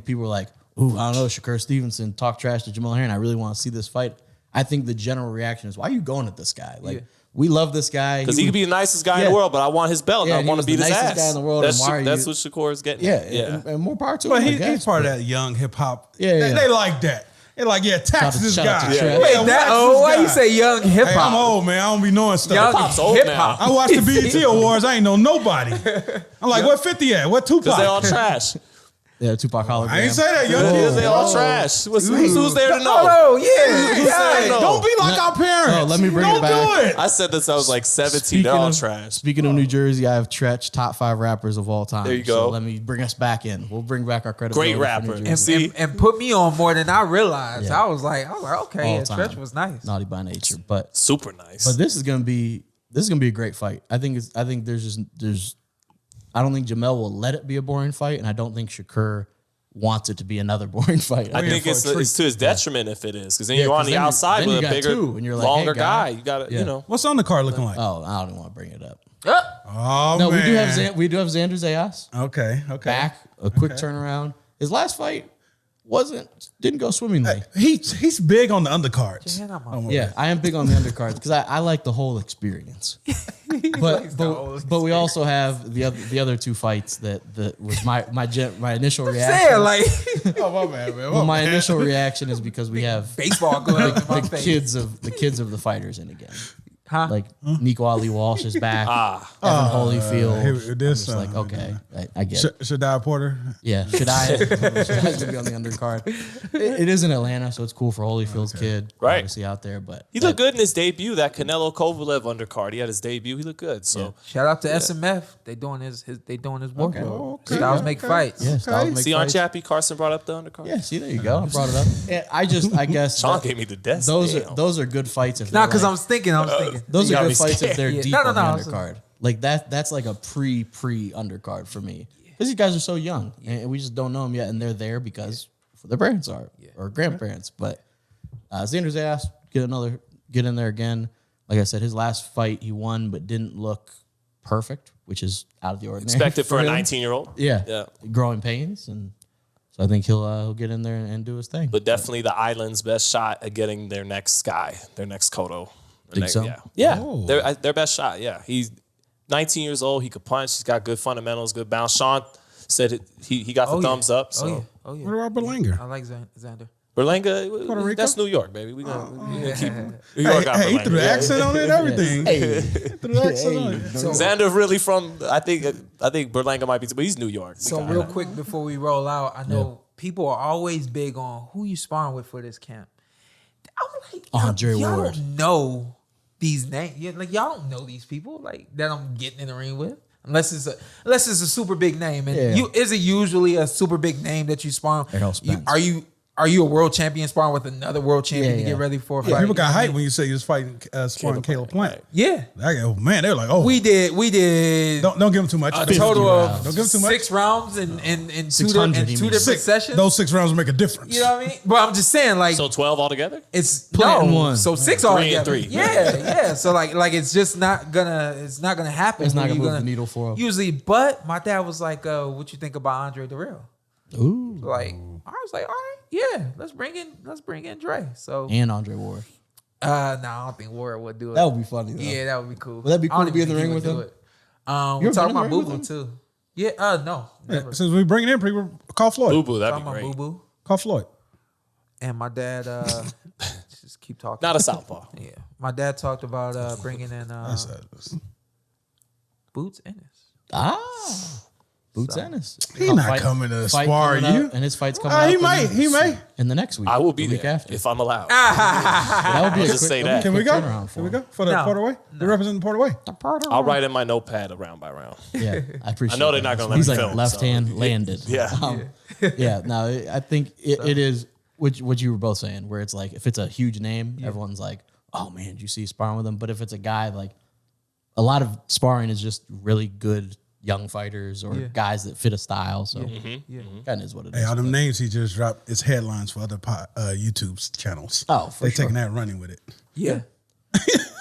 people were like, ooh, I don't know, Shakur Stevenson talk trash to Jamel Herring. I really want to see this fight. I think the general reaction is, why are you going at this guy? Like, we love this guy. Because he could be the nicest guy in the world, but I want his belt. I want to beat his ass. Guy in the world, that's what Shakur is getting. And more power to him. But he's part of that young hip hop. Yeah. They like that. They're like, tax this guy. Wait, why you say young hip hop? Hey, I'm old, man. I don't be knowing stuff. Young hip-hop's old now. I watch the BET Awards. I ain't know nobody. I'm like, what 50 at? What Tupac? Because they all trash. Yeah, Tupac hologram. I ain't say that, young kids. They all trash. Who's there to know? Oh, yeah. Don't be like our parents. No, let me bring it back. Don't do it. I said this, I was like 17. They're all trash. Speaking of New Jersey, I have Tretch, top 5 rappers of all time. There you go. So let me bring us back in. We'll bring back our credibility. Great rapper. And put me on more than I realized. I was like, okay, Tretch was nice. Naughty by nature, but super nice. But this is gonna be a great fight. I think I don't think Jamel will let it be a boring fight, and I don't think Shakur wants it to be another boring fight. I think it's to his detriment if it is, because then you're on the outside with a bigger, longer guy. You got to, What's on the card looking like? Oh, I don't even want to bring it up. Oh, no, man. we do have Xander Zayas. Okay. Back, a quick turnaround. His last fight didn't go swimmingly. He's big on the undercards. Yeah, I am big on the undercards because I like the whole experience. But we also have the other 2 fights that was my initial reaction. Oh my bad, man. Well, my initial reaction is because we have baseball gloves the kids of the fighters in again. Huh? Like Nico Ali Walsh is back. Evan Holyfield. This I'm just like, okay, I get it. Shaddai Porter. Yeah, Shadai's gonna be on the undercard. It is in Atlanta, so it's cool for Holyfield's kid, Right. obviously out there. But He looked good in his debut. That Canelo Kovalev undercard. He had his debut. He looked good. So Shout out to SMF. They doing his work. Styles make fights. Yeah, Styles make see on fights. Chappie, Carson brought up the undercard. Yeah, see, there you go. I brought it up. And I guess Sean gave me the desk. those are good fights. If Nah, they're because like, I was thinking. those You are got good me fights if scared. they're Yeah. deep No, on the I was- undercard. Like that's like a pre undercard for me. Because these guys are so young and we just don't know them yet, and they're there because their parents are or grandparents. But Xander Zayas get in there again. Like I said, his last fight he won, but didn't look perfect, which is out of the ordinary. Expected for a him. 19-year-old. Yeah, growing pains, and so I think he'll get in there and do his thing. But definitely the Island's best shot at getting their next guy, their next Cotto. Think so? Yeah. Oh. Their best shot. Yeah, he's 19 years old. He could punch. He's got good fundamentals, good bounce. Sean said he got the thumbs up. So Oh yeah. What about Berlanger? I like Xander. Berlanga, Rico? that's New York, baby. We gonna keep New York got Hey, he Berlanga. threw the accent on it and everything. Hey, Threw the accent on it. Xander really from I think Berlanga might be, but he's New York. So real quick before we roll out, I know people are always big on who you sparring with for this camp. I'm like, Andre y'all Ward. don't know these names. Like y'all don't know these people like that I'm getting in the ring with. Unless it's a super big name. And is it usually a super big name that you spawn? Errol Spence. Are you a world champion sparring with another world champion to get ready for a fight? People got hyped when you say you was fighting sparring Caleb Plant. Yeah. Man, they were like, oh. We did Don't give him too much. a total of Don't give him too much. 6 rounds in two 600, he two means. different sessions. Those 6 rounds will make a difference. You know what I mean? But I'm just saying, like, So 12 altogether? it's Plant no, one. so 6 3 altogether. and 3. Yeah. So like it's just not gonna happen. It's not where gonna you're move the needle for him. Usually, but my dad was like, "What you think about Andre Darrell?" Ooh, Like I was like, "All right, yeah, let's bring in Dre." So and Andre Ward. no, I don't think Ward would do it. That would be funny. Though. Yeah, that would be cool. Would that be I cool don't to be even in the think ring he with would him? do it. You We're ever talking been in about the ring Boo Boo with too. Yeah, no, never. Since we bringing in people, call Floyd. Boo Boo, that'd Talking be about great. Boo Boo Call Floyd. and my dad. Just keep talking. Not a southpaw. Yeah, my dad talked about bringing in Boots Ennis. Boots Ennis. He not coming to spar you. And his fight's coming up. He may. in the next week. I will be the week there after. if I'm allowed. That would be a just quick, say that'd that. be a Can we quick go? turnaround for Can we him. go for the No. Port Away? They represent Port Away. I'll write in my notepad round by round. Yeah, I appreciate. I know they're that. not gonna let He's me like film, left so- hand landed. Yeah. Yeah. No, I think it is what you were both saying, where it's like if it's a huge name, everyone's like, "Oh man, did you see sparring with him?" But if it's a guy, like a lot of sparring is just really good young fighters or guys that fit a style. So kind of is what it is. Hey, all them but- names he just dropped is headlines for other YouTube channels. Oh, for they sure. taking that running with it. Yeah.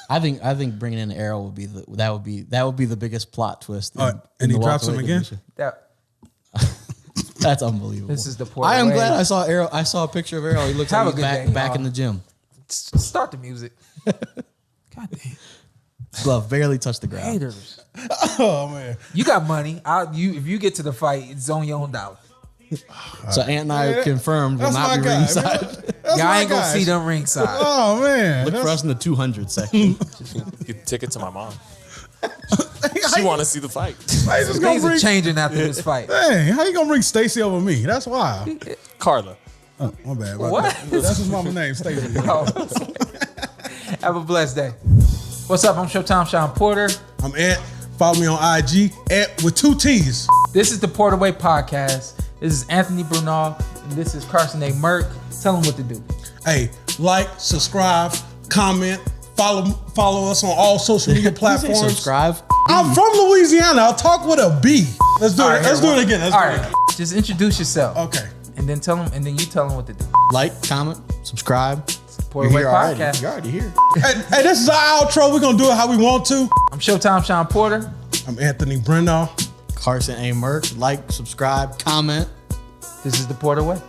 I think bringing in Errol would be the biggest plot twist. And he the drops him welterweight again? division. That That's unbelievable. This is the Port I am Away. glad I saw Errol. I saw a picture of Errol. He looks Have like a he's good day, back y'all. in the gym. start the music. God damn. Glove barely touched the ground. Haters. Oh man. You got money. If you get to the fight, it's on your own dollar. So Ant and I confirmed will That's not my be guy. ringside. That's Y'all my ain't gonna guy. see them ringside. Oh man. Look for us in the 200 section. Give a ticket to my mom. She want to see the fight. How you just gonna Things are bring? changing after this fight. Hey, how you gonna bring Stacy over me? That's wild. Carla. Oh, my bad. What? That's his mama's name, Stacy. Have a blessed day. What's up? I'm Showtime Shawn Porter. I'm Ant. Follow me on IG with 2 T's. This is the Port Away Podcast. This is Anthony Brunel, and this is Carson A. Merck. Tell them what to do. Hey, like, subscribe, comment, follow us on all social media platforms. Subscribe. I'm from Louisiana. I'll talk with a B. Let's do it. Let's do it again. All right, just introduce yourself. Okay. And then you tell them what to do. Like, comment, subscribe. Port You're Away here already. Podcast. You're already here. Hey, this is our outro. We're gonna do it how we want to. I'm Showtime Shawn Porter. I'm Anthony Brendall. Carson A. Merck. Like, subscribe, comment. This is the Port Away.